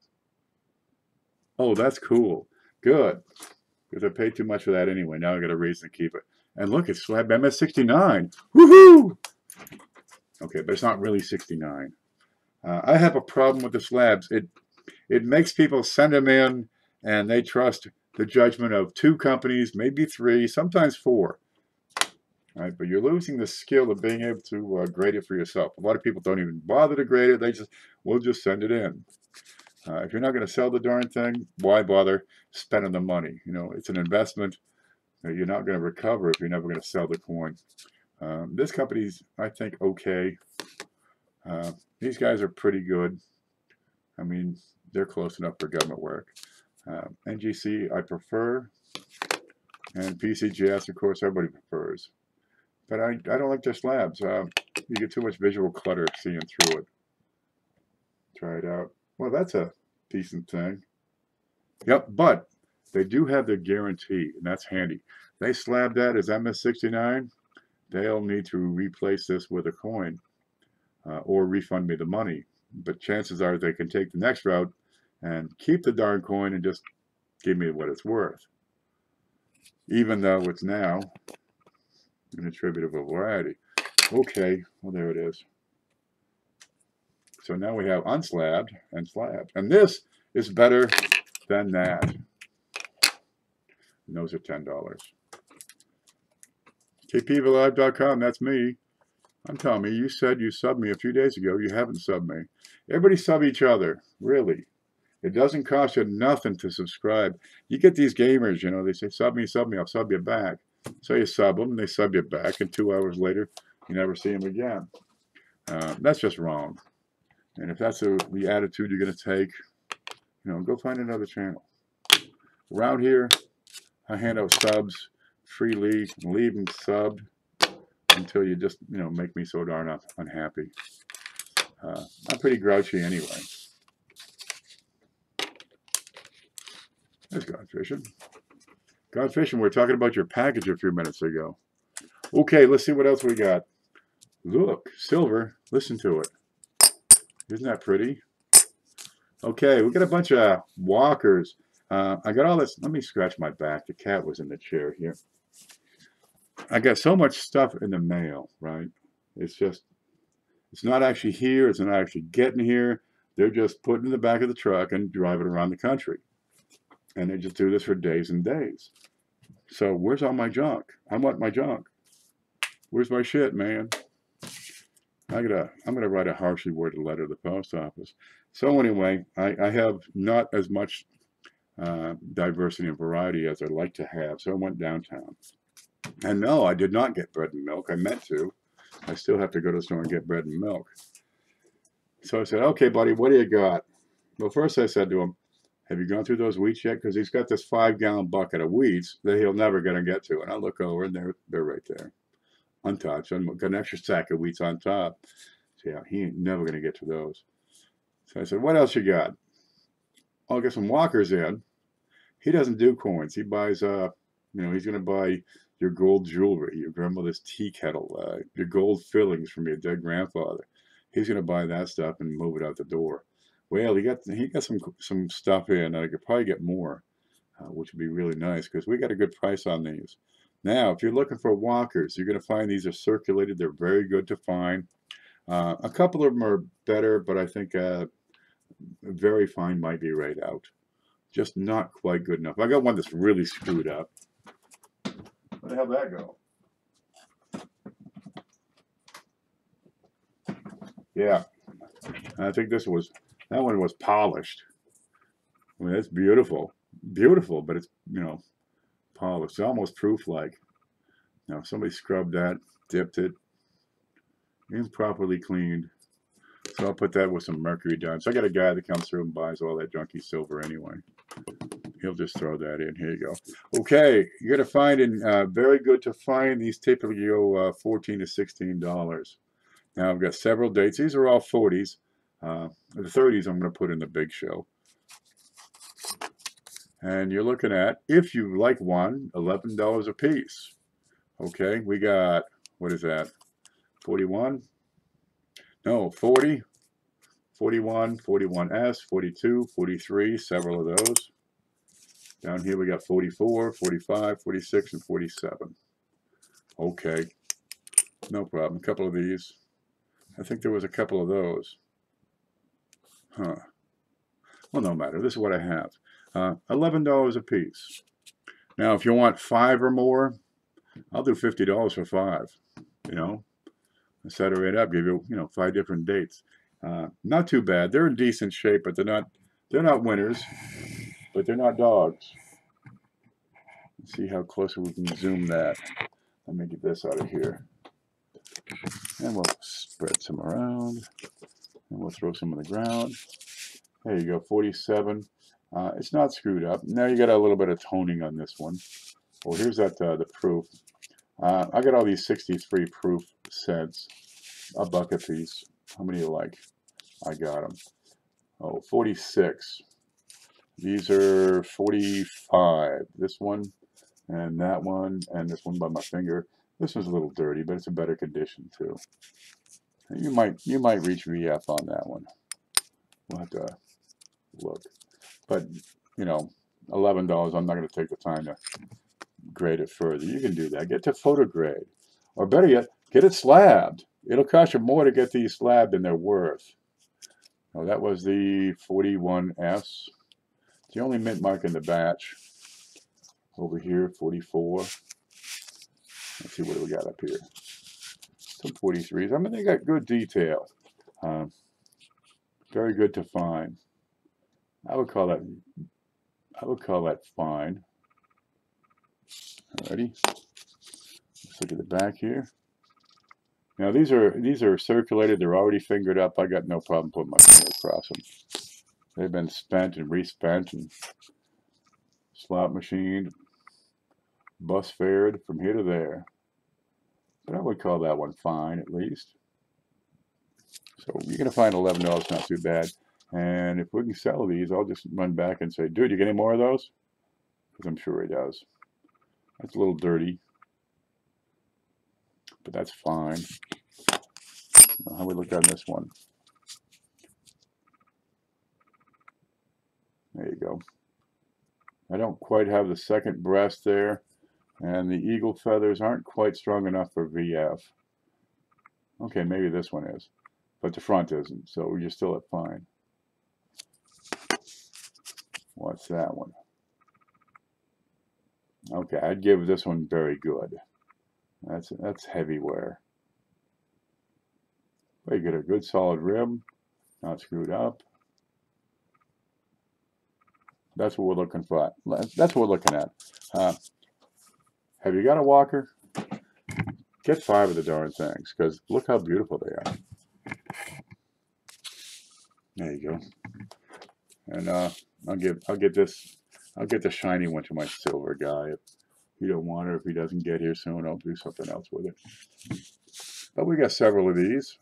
Oh, that's cool. Good. Because I paid too much for that anyway. Now I got a reason to keep it. And look, it's slab MS69. Woohoo! Okay, but it's not really 69. I have a problem with the slabs. It makes people send them in, and they trust the judgment of 2 companies, maybe 3, sometimes 4. Right, but you're losing the skill of being able to grade it for yourself. A lot of people don't even bother to grade it. We'll just send it in. If you're not going to sell the darn thing, why bother spending the money? It's an investment that you're not going to recover if you're never going to sell the coin. This company's, I think, okay. These guys are pretty good. I mean, they're close enough for government work. NGC, I prefer. And PCGS, of course, everybody prefers. But I don't like their slabs. You get too much visual clutter seeing through it. Try it out. Well, that's a decent thing. Yep, but they do have the guarantee, and that's handy. They slab that as MS69. They'll need to replace this with a coin or refund me the money. But chances are they can take the next route and keep the darn coin and just give me what it's worth. Even though it's now an attributable variety. Okay, well, there it is. So now we have unslabbed and slabbed. And this is better than that. And those are $10. KPVLive.com, that's me. I'm telling you, you said you subbed me a few days ago. You haven't subbed me. Everybody sub each other, really. It doesn't cost you nothing to subscribe. You get these gamers, they say, sub me, I'll sub you back. So you sub them, and they sub you back, and 2 hours later, you never see them again. That's just wrong. And if that's the attitude you're going to take, go find another channel. Around here, I hand out subs freely, leave them subbed until you just, make me so darn unhappy. I'm pretty grouchy anyway. There's Godfishing. Godfishing, we were talking about your package a few minutes ago. Okay, let's see what else we got. Look, silver. Listen to it. Isn't that pretty? Okay, we got a bunch of walkers. I got all this. Let me scratch my back. The cat was in the chair here. I got so much stuff in the mail, right? It's just, it's not actually here. It's not actually getting here. They're just putting it in the back of the truck and driving around the country. And they just do this for days and days. So where's all my junk? I want my junk. Where's my shit, man? I'm gonna write a harshly worded letter to the post office. So anyway, I have not as much diversity and variety as I'd like to have. So I went downtown. And no, I did not get bread and milk. I meant to. I still have to go to the store and get bread and milk. So I said, okay, buddy, what do you got? Well, first I said to him, have you gone through those wheats yet? Because he's got this 5-gallon bucket of wheats that he'll never gonna get to. And I look over and they're right there, untouched. And got an extra sack of wheats on top. So yeah, he ain't never gonna get to those. So I said, what else you got? I'll get some walkers in. He doesn't do coins. He buys he's gonna buy your gold jewelry, your grandmother's tea kettle, your gold fillings from your dead grandfather. He's gonna buy that stuff and move it out the door. Well, he got some stuff in. I could probably get more, which would be really nice because we got a good price on these. Now, if you're looking for walkers, you're gonna find these are circulated. They're very good to find. A couple of them are better, but I think very fine might be right out. Just not quite good enough. I got one that's really screwed up. Where the hell did that go? Yeah, I think that one was polished. I mean, it's beautiful, beautiful, but it's, polished. It's almost proof-like. Somebody scrubbed that, dipped it, improperly cleaned. So I'll put that with some mercury dye. So I got a guy that comes through and buys all that junky silver anyway. He'll just throw that in. Here you go. Okay, you're gonna find in very good to find. These typically go $14 to $16. Now I've got several dates. These are all 40s. The 30s I'm going to put in the big show. And you're looking at, if you like one, $11 a piece. Okay, we got, what is that? 41? No, 40, 41, 41S, 42, 43, several of those. Down here we got 44, 45, 46, and 47. Okay, no problem. A couple of these. I think there was a couple of those. Huh. Well, no matter. This is what I have. $11 a piece. Now, if you want 5 or more, I'll do $50 for 5. Set it right up. Give you, 5 different dates. Not too bad. They're in decent shape, but they're not winners, but they're not dogs. Let's see how closer we can zoom that. Let me get this out of here. And we'll spread some around. And we'll throw some on the ground. There you go, 47. It's not screwed up. Now you got a little bit of toning on this one. Well, here's that the proof. I got all these 63 proof cents, a buck a piece. How many you like? I got them. Oh, 46. These are 45. This one and that one and this one by my finger. This one's a little dirty, but it's in better condition too. You might reach VF on that one. We'll have to look. But, $11, I'm not going to take the time to grade it further. You can do that. Get to photo grade. Or better yet, get it slabbed. It'll cost you more to get these slabbed than they're worth. Oh, that was the 41S. It's the only mint mark in the batch. Over here, 44. Let's see what we got up here. Some 43s. I mean, they got good detail. Very good to find. I would call that fine. Alrighty. Let's look at the back here. Now these are circulated. They're already fingered up. I got no problem putting my finger across them. They've been spent and respent and slot machined, bus fared from here to there. But I would call that one fine at least. So you're gonna find $11, not too bad. And if we can sell these, I'll just run back and say, dude, you get any more of those? Because I'm sure he does. That's a little dirty, but that's fine. How we look on this one? I don't quite have the second breast there, and the eagle feathers aren't quite strong enough for VF. Okay, maybe this one is, but the front isn't, so you're still at fine. What's that one? Okay, I'd give this one very good. That's heavy wear. Very good, a good solid rib, not screwed up. That's what we're looking for. That's what we're looking at. Have you got a walker? Get 5 of the darn things, because look how beautiful they are. There you go. And I'll get the shiny one to my silver guy. If you don't want it, if he doesn't get here soon, I'll do something else with it. But we got several of these,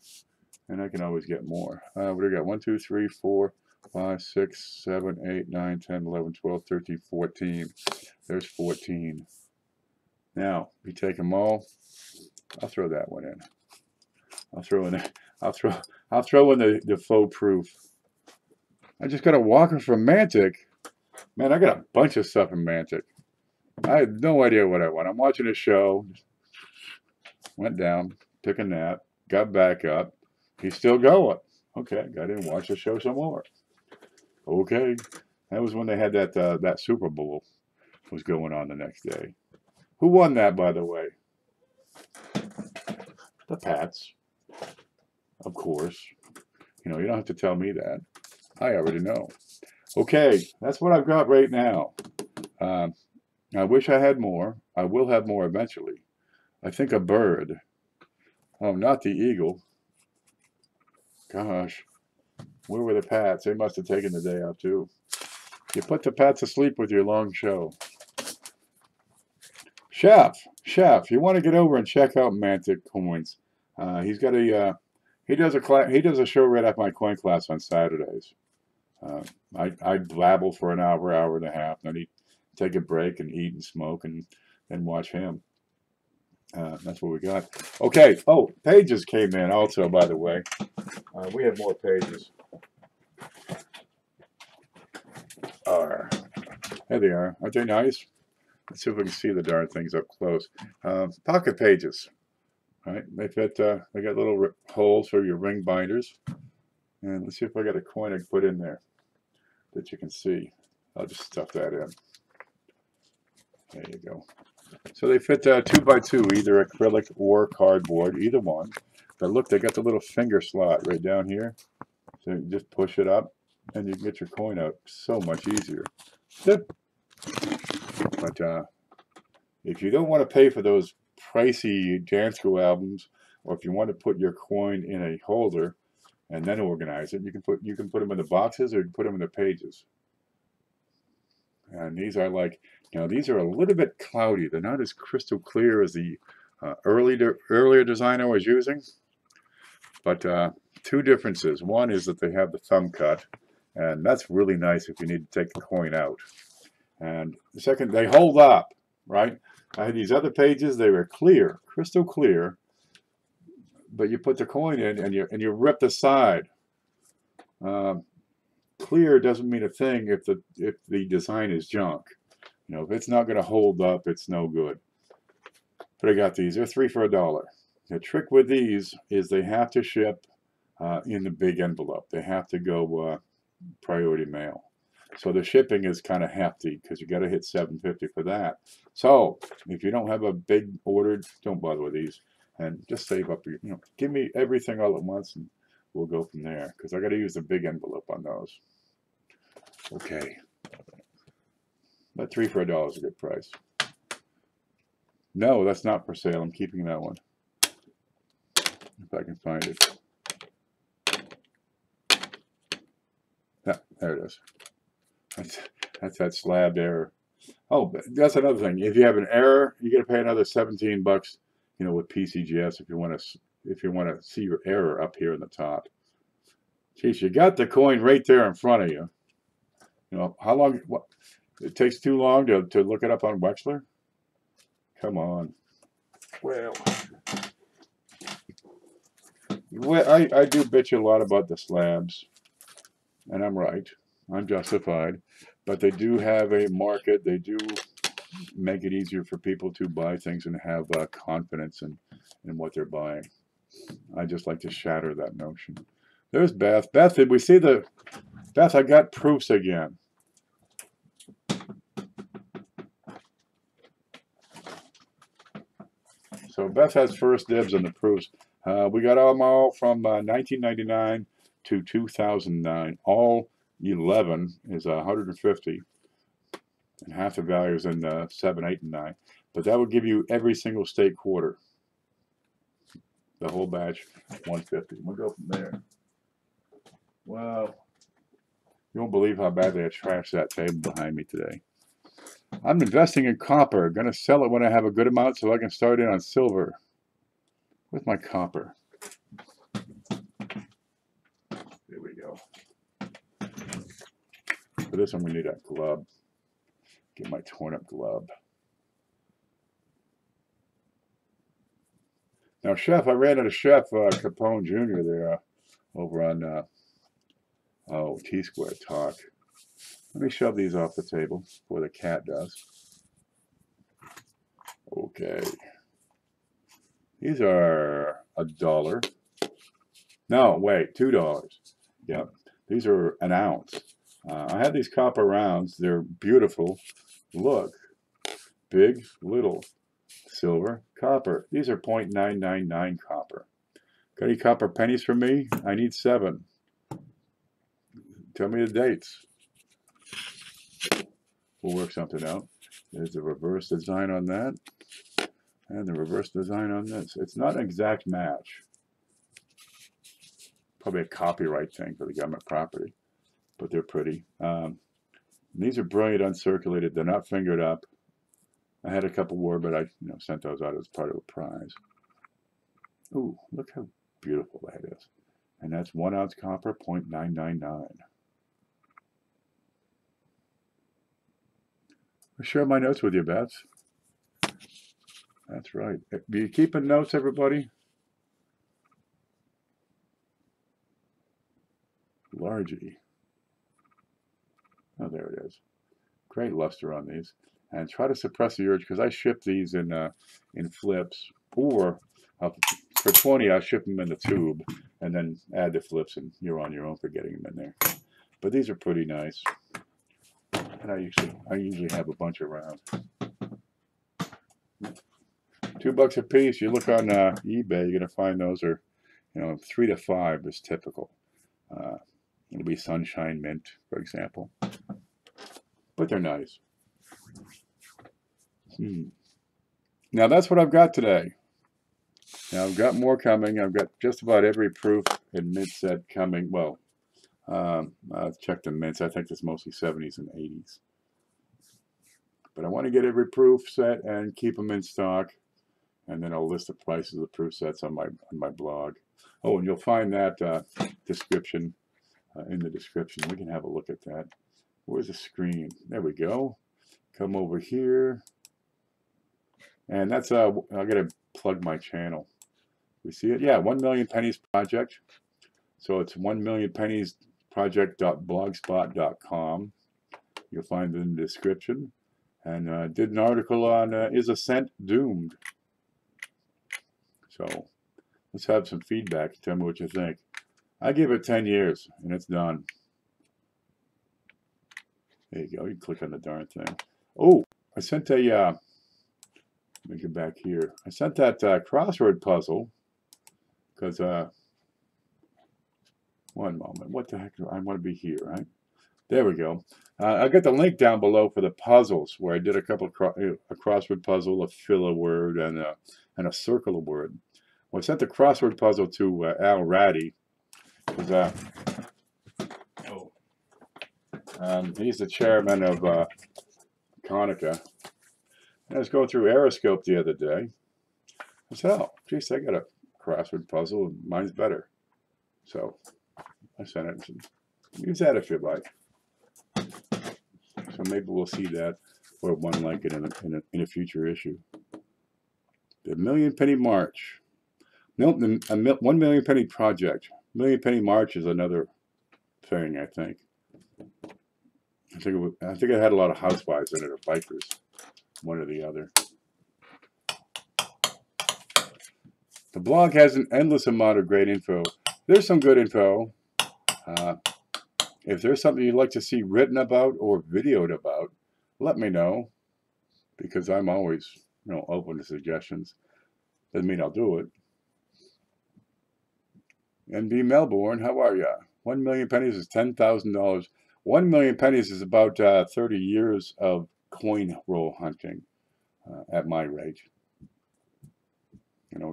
and I can always get more. What do we got? 1, 2, 3, 4, 5, 6, 7, 8, 9, 10, 11, 12, 13, 14. There's 14. Now, we take them all. I'll throw that one in. I'll throw in the faux proof. I just got a walker from Mantic. Man, I got a bunch of stuff in Mantic. I had no idea what I want. I'm watching a show. Went down, took a nap, got back up. He's still going. Okay, got in, watch the show some more. Okay, that was when they had that Super Bowl was going on the next day. Who won that, by the way? The Pats, of course. You know, you don't have to tell me that. I already know. Okay, that's what I've got right now. I wish I had more. I will have more eventually. I think a bird. Oh, not the eagle. Gosh, where were the Pats? They must have taken the day off too. You put the Pats to sleep with your long show. Chef, you want to get over and check out Mantic Coins. He's got a he does a show right after my coin class on Saturdays. I blabble for an hour and a half, then he'd take a break and eat and smoke and watch him. That's what we got. Okay. Oh, pages came in also, by the way. We have more pages. There they are. Aren't they nice? Let's see if we can see the darn things up close. Pocket pages. Right? They fit. They got little holes for your ring binders. And let's see if I got a coin I can put in there that you can see. I'll just stuff that in. There you go. So they fit 2 by 2, either acrylic or cardboard, either one. But look, they got the little finger slot right down here. So you just push it up, and you can get your coin out so much easier. But if you don't want to pay for those pricey Jansco albums, or if you want to put your coin in a holder and then organize it, you can put them in the boxes, or you can put them in the pages. And these are like, you know, these are a little bit cloudy. They're not as crystal clear as the earlier design I was using. But 2 differences. One is that they have the thumb cut, and that's really nice if you need to take the coin out. And the second, they hold up, right? I had these other pages, they were clear, crystal clear, but you put the coin in and you rip the side. Clear doesn't mean a thing if the design is junk. You know, if it's not going to hold up, it's no good. But I got these. They're 3 for $1. The trick with these is they have to ship in the big envelope. They have to go priority mail. So the shipping is kind of hefty because you got to hit $7.50 for that. So if you don't have a big order, don't bother with these, and just save up your, give me everything all at once, and we'll go from there, because I got to use the big envelope on those. Okay. But 3 for $1 is a good price. No, that's not for sale. I'm keeping that one. If I can find it. Yeah, there it is. That's that slabbed error. Oh, but that's another thing. If you have an error, you got to pay another $17, with PCGS if you want to see your error up here in the top. Geez, you got the coin right there in front of you. How long? What? It takes too long to look it up on Wexler? Come on. Well, I do bitch a lot about the slabs, and I'm right. I'm justified. But they do have a market. They do make it easier for people to buy things and have confidence in what they're buying. I just like to shatter that notion. There's Beth. Beth, did we see the... Beth, I got proofs again. So Beth has first dibs on the proofs. We got them all from 1999 to 2009. All 11 is 150. And half the value is in 7, 8, and 9. But that would give you every single state quarter. The whole batch, 150. We'll go from there. Well, you won't believe how badly I trashed that table behind me today. I'm investing in copper. Going to sell it when I have a good amount so I can start in on silver. Where's my copper? There we go. For this one, we need a glove. Get my torn up glove. Now, Chef, I ran into Chef Capone Jr. there over on Tsquare Talk. Let me shove these off the table before the cat does. Okay. These are $1. No, wait, $2. Yep. These are an ounce. I have these copper rounds. They're beautiful. Look. Big, little. Silver, copper. These are 0.999 copper. Got any copper pennies for me? I need 7. Tell me the dates. We'll work something out. There's the reverse design on that. And the reverse design on this. It's not an exact match. Probably a copyright thing for the government property. But they're pretty. These are brilliant uncirculated. They're not fingered up. I had a couple more, but I sent those out as part of a prize. Ooh, look how beautiful that is. And that's 1 ounce copper, 0.999. I'll share my notes with you, Beth. That's right. Are you keeping notes, everybody? Largy. Oh, there it is. Great luster on these. And try to suppress the urge, because I ship these in flips, or for 20 I ship them in the tube and then add the flips, and you're on your own for getting them in there. But these are pretty nice, and I usually have a bunch around. $2 a piece. You look on eBay, you're gonna find those are 3 to 5 is typical. It'll be Sunshine Mint, for example, but they're nice. Now that's what I've got today. Now I've got more coming. I've got just about every proof and mint set coming. Well, I've checked the mints. I think it's mostly 70s and 80s. But I want to get every proof set and keep them in stock. And then I'll list the prices of the proof sets on my blog. Oh, and you'll find that description in the description. We can have a look at that. Where's the screen? There we go. Come over here. And that's, I gotta plug my channel. We see it? Yeah, 1 Million Pennies Project. So it's 1millionpenniesproject.blogspot.com. You'll find it in the description. And did an article on Is a Cent Doomed? So let's have some feedback. Tell me what you think. I give it 10 years and it's done. There you go. You click on the darn thing. Oh, I sent a, let me get back here. I sent that crossword puzzle because, one moment. What the heck? I want to be here, right? There we go. I got the link down below for the puzzles where I did a couple of a crossword puzzle, a fill a word, and a circle a word. Well, I sent the crossword puzzle to Al Ratty. He's the chairman of Konica. I was going through Aeroscope the other day. I said, oh, geez, I got a crossword puzzle, and mine's better. So I sent it and said, use that if you like. So maybe we'll see that or one like it in a future issue. The Million Penny March. 1 Million Penny Project. Million Penny March is another thing, I think. I think it had a lot of housewives in it, or bikers, one or the other. The blog has an endless amount of great info. There's some good info. If there's something you'd like to see written about or videoed about, let me know, because I'm always, open to suggestions. Doesn't mean I'll do it. NB Melbourne, how are ya? 1 million pennies is $10,000. 1 million pennies is about 30 years of coin roll hunting at my rate.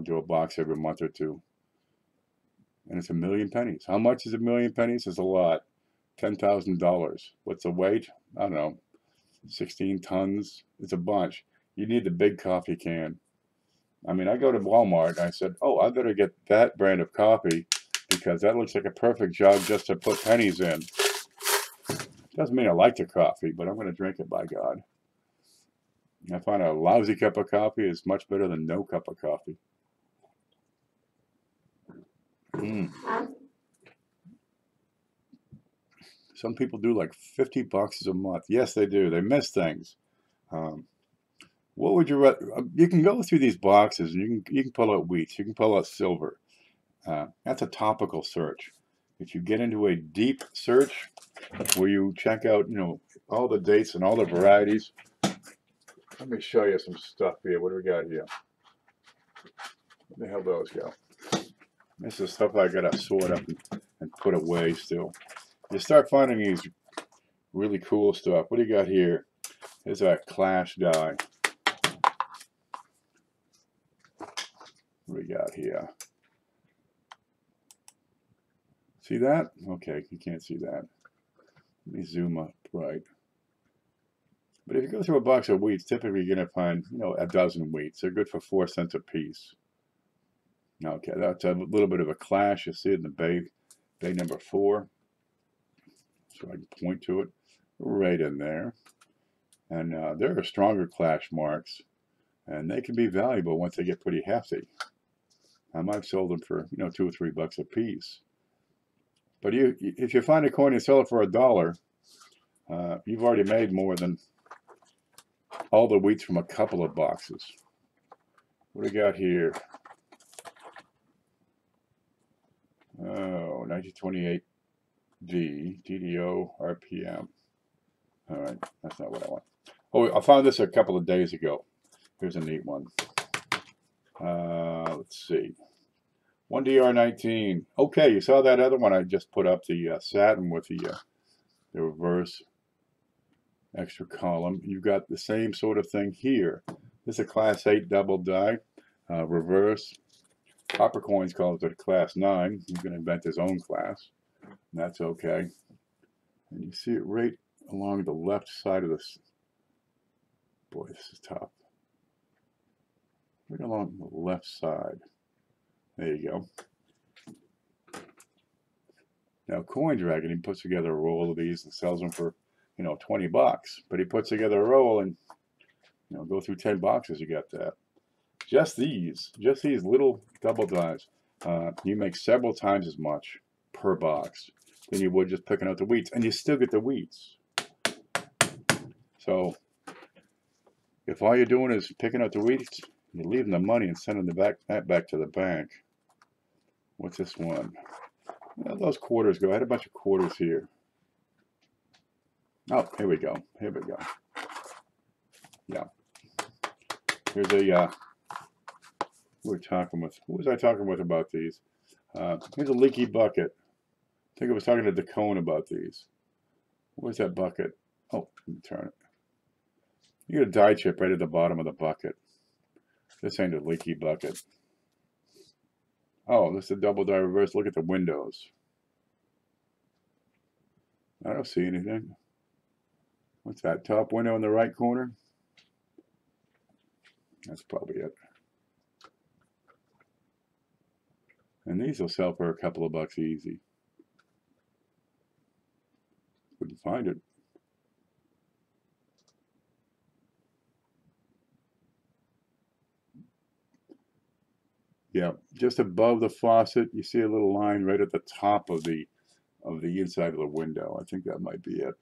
Do a box every month or two. And it's 1 million pennies. How much is 1 million pennies? It's a lot. $10,000. What's the weight? I don't know. 16 tons. It's a bunch. You need the big coffee can. I mean, I go to Walmart and I said, oh, I better get that brand of coffee because that looks like a perfect jug just to put pennies in. Doesn't mean I like the coffee, but I'm going to drink it, by God. I find a lousy cup of coffee is much better than no cup of coffee. Some people do like 50 boxes a month. Yes, they do. They miss things. What would you rather? You can go through these boxes and you can pull out wheats. You can pull out silver. That's a topical search. If you get into a deep search where you check out, all the dates and all the varieties. Let me show you some stuff here. What do we got here? Where the hell those go? This is stuff I gotta sort up and put away still. You start finding these really cool stuff. What do you got here? There's a Clash die. What do we got here? See that? Okay, you can't see that. Let me zoom up right. But if you go through a box of wheats, typically you're going to find, a dozen wheats. They're good for 4 cents a piece. Okay, that's a little bit of a Clash. You see it in the bay number 4. So I can point to it right in there. And there are stronger Clash marks, and they can be valuable once they get pretty hefty. I've sold them for, $2 or $3 a piece. But if you find a coin and sell it for $1, you've already made more than all the wheats from a couple of boxes. What do we got here? Oh, 1928 D, DDO, RPM. All right, that's not what I want. Oh, I found this a couple of days ago. Here's a neat one. Let's see. 1DR19. Okay, you saw that other one I just put up, the satin with the reverse extra column. You've got the same sort of thing here. This is a Class 8 double die, reverse. Copper Coins calls it a Class 9. He's going to invent his own class, and that's okay. And you see it right along the left side of this. Boy, this is tough. Right along the left side. There you go. Now, Coin Dragon, he puts together a roll of these and sells them for, $20. But he puts together a roll and, go through 10 boxes, you got that. Just these little double dies, you make several times as much per box than you would just picking out the wheats, and you still get the wheats. So, if all you're doing is picking out the wheats, you're leaving the money and sending that back to the bank. What's this one? Well, those quarters go. I had a bunch of quarters here. Oh, here we go. Here we go. Yeah. Here's a, who was I talking with about these? Here's a leaky bucket. I think I was talking to DeCone about these. Where's that bucket? Oh, let me turn it. You got a die chip right at the bottom of the bucket. This ain't a leaky bucket. Oh, this is a double die reverse. Look at the windows. I don't see anything. What's that? Top window in the right corner? That's probably it. And these will sell for a couple of bucks easy. Couldn't find it. Yeah, just above the faucet, you see a little line right at the top of the of the inside of the window. I think that might be it.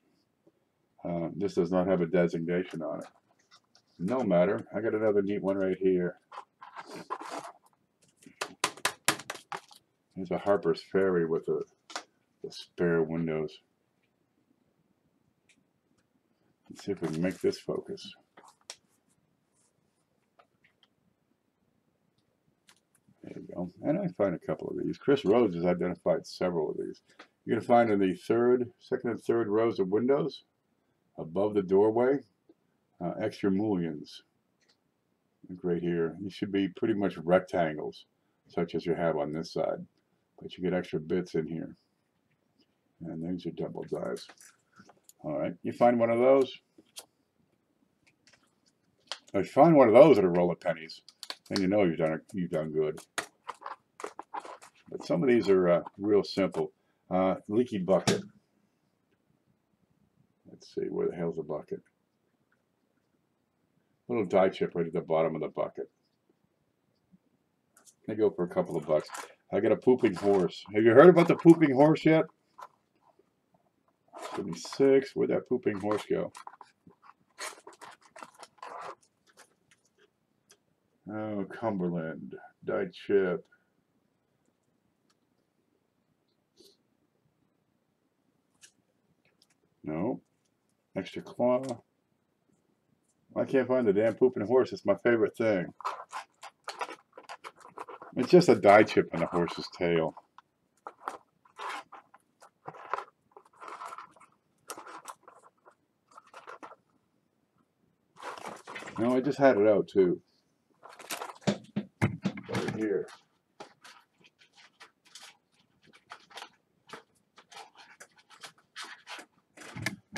This does not have a designation on it. No matter. I got another neat one right here. There's a Harper's Ferry with the spare windows. Let's see if we can make this focus. There you go. And I find a couple of these. Chris Rhodes has identified several of these. You're going to find in the second and third rows of windows, above the doorway, extra mullions. Right here. These should be pretty much rectangles, such as you have on this side. But you get extra bits in here. And these are double dies. Alright, you find one of those. If you find one of those at a roll of pennies, then you know you've done good. But some of these are real simple. Leaky bucket. Let's see, where the hell's the bucket? Little die chip right at the bottom of the bucket. They go for a couple of bucks. I got a pooping horse. Have you heard about the pooping horse yet? 76. Where'd that pooping horse go? Oh, Cumberland. Die chip. No. Extra claw. I can't find the damn pooping horse. It's my favorite thing. It's just a die chip in a horse's tail. No, I just had it out too. Over here.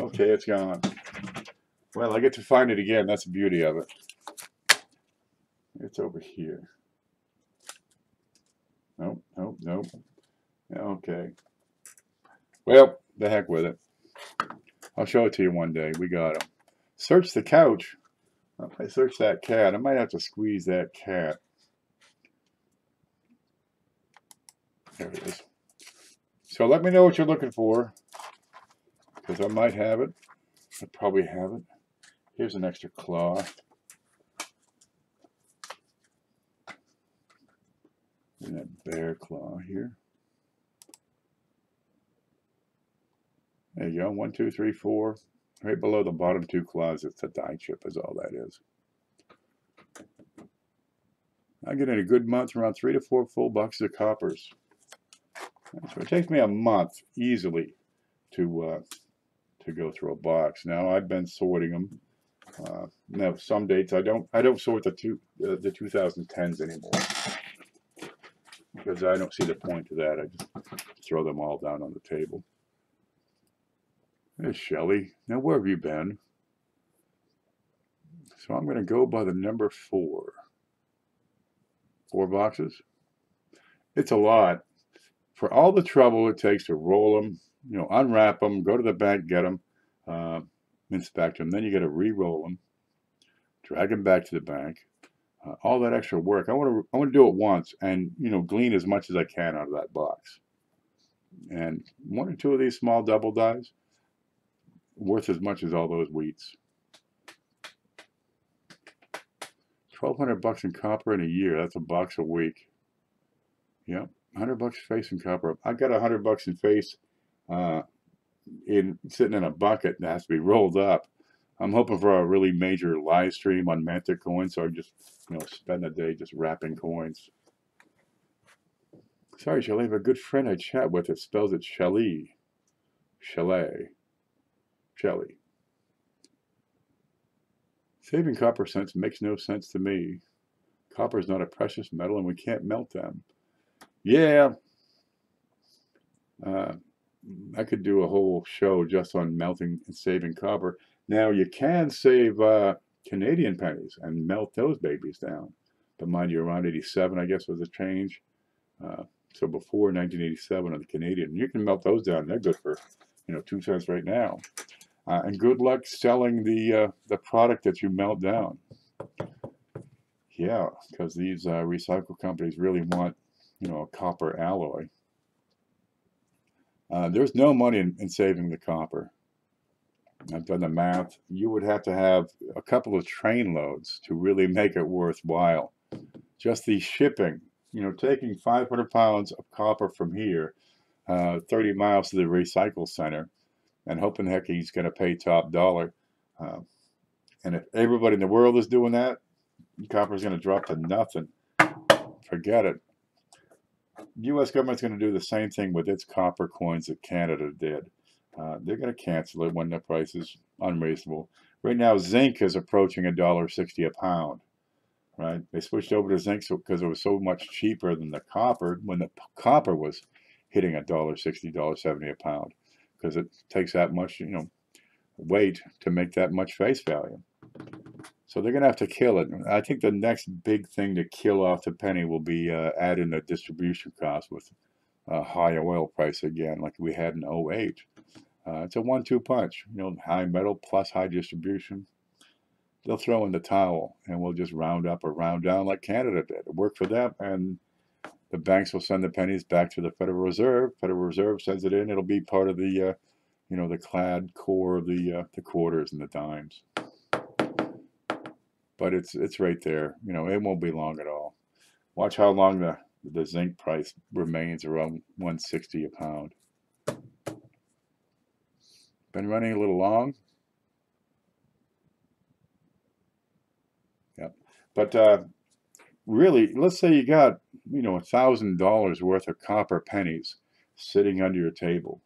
Okay, it's gone. Well, I get to find it again. That's the beauty of it. It's over here. Nope, nope, nope. Okay. Well, the heck with it. I'll show it to you one day. We got him. Search the couch. If I search that cat, I might have to squeeze that cat. There it is. So let me know what you're looking for, because I might have it. I probably have it. Here's an extra claw. And that bear claw here. There you go. 1, 2, 3, 4. Right below the bottom two claws, it's a die chip, is all that is. I get in a good month around 3 to 4 full boxes of coppers. So it takes me a month easily to go through a box. Now I've been sorting them. Now some dates I don't sort the 2010s anymore, because I don't see the point to that. I just throw them all down on the table. There's Shelley. Now where have you been? So I'm going to go by the number 4. 4 boxes. It's a lot. For all the trouble it takes to roll them, you know, unwrap them, go to the bank, get them, inspect them. Then you got to re-roll them, drag them back to the bank. All that extra work. I want to do it once and, you know, glean as much as I can out of that box. And 1 or 2 of these small double dies, worth as much as all those wheats. 1,200 bucks in copper in a year. That's a box a week. Yep, 100 bucks face in copper. I got 100 bucks in face sitting in a bucket that has to be rolled up. I'm hoping for a really major live stream on Mantic Coins, so I just, you know, spend the day just wrapping coins. Sorry, Shelley, I have a good friend I chat with. It spells it Shelley. Shelley. Shelley. Saving copper cents makes no sense to me. Copper is not a precious metal and we can't melt them. Yeah. I could do a whole show just on melting and saving copper. Now you can save Canadian pennies and melt those babies down. But mind you, around 87, I guess, was a change. So before 1987 on the Canadian, you can melt those down. They're good for, you know, 2 cents right now. And good luck selling the product that you melt down. Yeah, because these recycle companies really want, you know, a copper alloy. There's no money in saving the copper. I've done the math. You would have to have a couple of train loads to really make it worthwhile. Just the shipping, taking 500 pounds of copper from here, 30 miles to the recycle center, and hoping heck he's going to pay top dollar. And if everybody in the world is doing that, copper is going to drop to nothing. Forget it. The U.S. government's going to do the same thing with its copper coins that Canada did. They're going to cancel it when the price is unreasonable. Right now, zinc is approaching $1.60 a pound. Right? They switched over to zinc because it was so much cheaper than the copper when the copper was hitting $1.60, $1.70 a pound, because it takes that much, weight to make that much face value. So they're going to have to kill it. I think the next big thing to kill off the penny will be adding the distribution cost with a high oil price again, like we had in 08. It's a 1-2 punch. High metal plus high distribution. They'll throw in the towel, and we'll just round up or round down like Canada did. It worked for them, and the banks will send the pennies back to the Federal Reserve. Federal Reserve sends it in. It'll be part of the, the clad core of the quarters and the dimes. But it's right there. It won't be long at all. Watch how long the zinc price remains around 160 a pound. Been running a little long. Yep. But really, let's say you got $1,000 worth of copper pennies sitting under your table,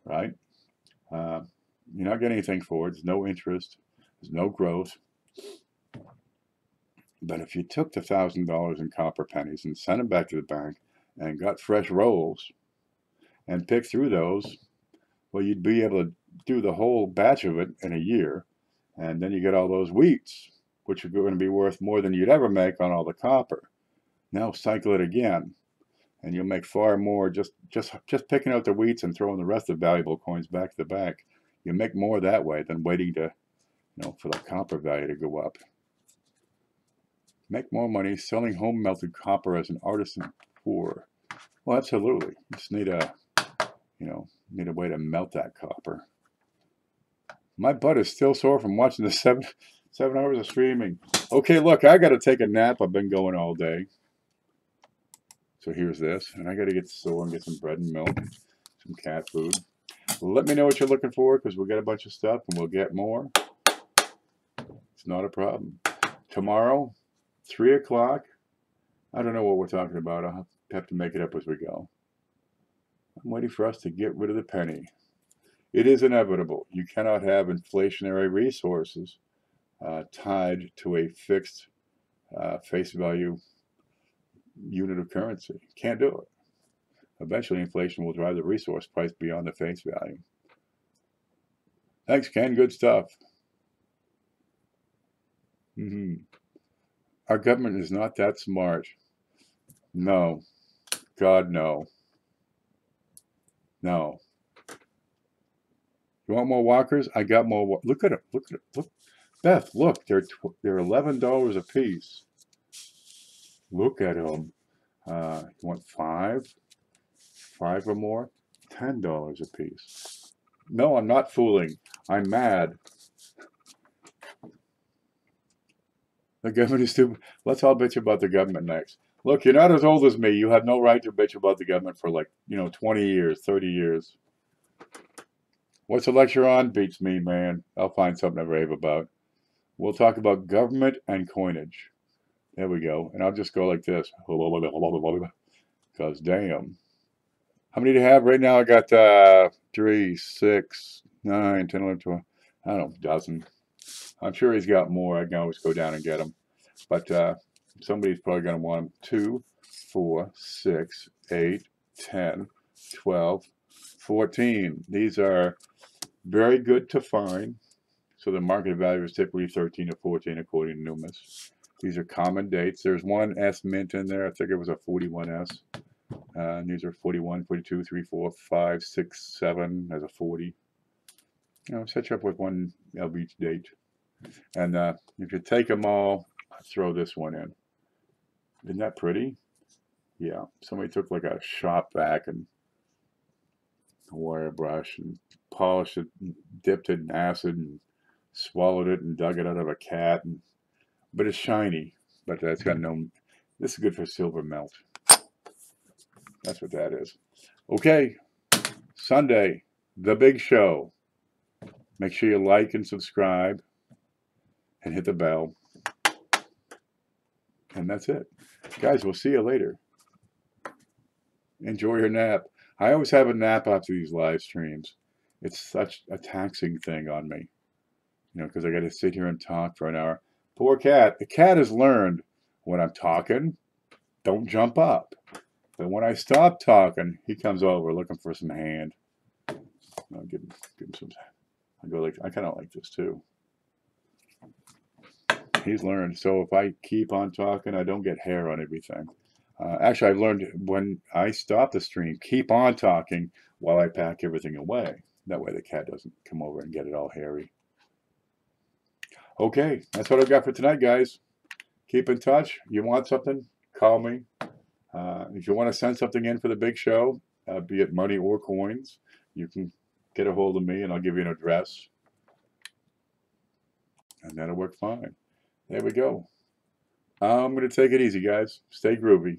right? You're not getting anything for it. There's no interest. There's no growth. But if you took the $1,000 in copper pennies and sent them back to the bank and got fresh rolls and picked through those, well, you'd be able to do the whole batch of it in a year, and then you get all those wheats, which are going to be worth more than you'd ever make on all the copper. Now cycle it again, and you'll make far more just picking out the wheats and throwing the rest of the valuable coins back to the bank. You make more that way than waiting to, for the copper value to go up. Make more money selling home melted copper as an artisan poor. Well, absolutely. You just need a, need a way to melt that copper. My butt is still sore from watching the 7 hours of streaming. Okay, look, I got to take a nap. I've been going all day. So here's this, and I got to get to the store and get some bread and milk, some cat food. Let me know what you're looking for, because we'll get a bunch of stuff and we'll get more. It's not a problem. Tomorrow, 3 o'clock. I don't know what we're talking about. I'll have to make it up as we go. I'm waiting for us to get rid of the penny. It is inevitable. You cannot have inflationary resources tied to a fixed face value unit of currency. Can't do it. Eventually, inflation will drive the resource price beyond the face value. Thanks, Ken. Good stuff. Our government is not that smart. No. God, no. No. You want more walkers? I got more. Look at it. Look at it. Look, Beth. Look, they're $11 a piece. Look at them. You want 5? 5 or more? $10 a piece. No, I'm not fooling. I'm mad. The government is stupid. Let's all bitch about the government next. Look, you're not as old as me. You have no right to bitch about the government for 20 years, 30 years. What's the lecture on? Beats me, man. I'll find something to rave about. We'll talk about government and coinage. There we go. And I'll just go like this. Because damn. How many do you have? Right now I got 3, 6, 9, 10, 11, 12. I don't know, a dozen. I'm sure he's got more. I can always go down and get them. But somebody's probably going to want them. 2, 4, 6, 8, 10, 12, 14. These are very good to find. So the market value is typically 13 to 14 according to Numis. These are common dates. There's one S mint in there. I think it was a 41S. And these are 41, 42, 3, 4, 5, 6, 7. There's a 40. Set you up with one of each date. And if you take them all, I'll throw this one in. Isn't that pretty? Yeah. Somebody took like a shop vac and a wire brush and polished it, and dipped it in acid and swallowed it and dug it out of a cat. But it's shiny, but that's got no, this is good for silver melt. That's what that is. Okay, Sunday, the big show. Make sure you like and subscribe and hit the bell. And that's it. Guys, we'll see you later. Enjoy your nap. I always have a nap after these live streams. It's such a taxing thing on me, you know, because I got to sit here and talk for an hour. Poor cat. The cat has learned when I'm talking, don't jump up. But when I stop talking, he comes over looking for some hand. I'll give him some. I go like, I kind of like this too. He's learned. So if I keep on talking, I don't get hair on everything. Actually, I've learned when I stop the stream, keep on talking while I pack everything away. That way the cat doesn't come over and get it all hairy. Okay, that's what I've got for tonight, guys. Keep in touch. You want something, call me. If you want to send something in for the big show, be it money or coins, you can get a hold of me and I'll give you an address. And that'll work fine. There we go. I'm going to take it easy, guys. Stay groovy.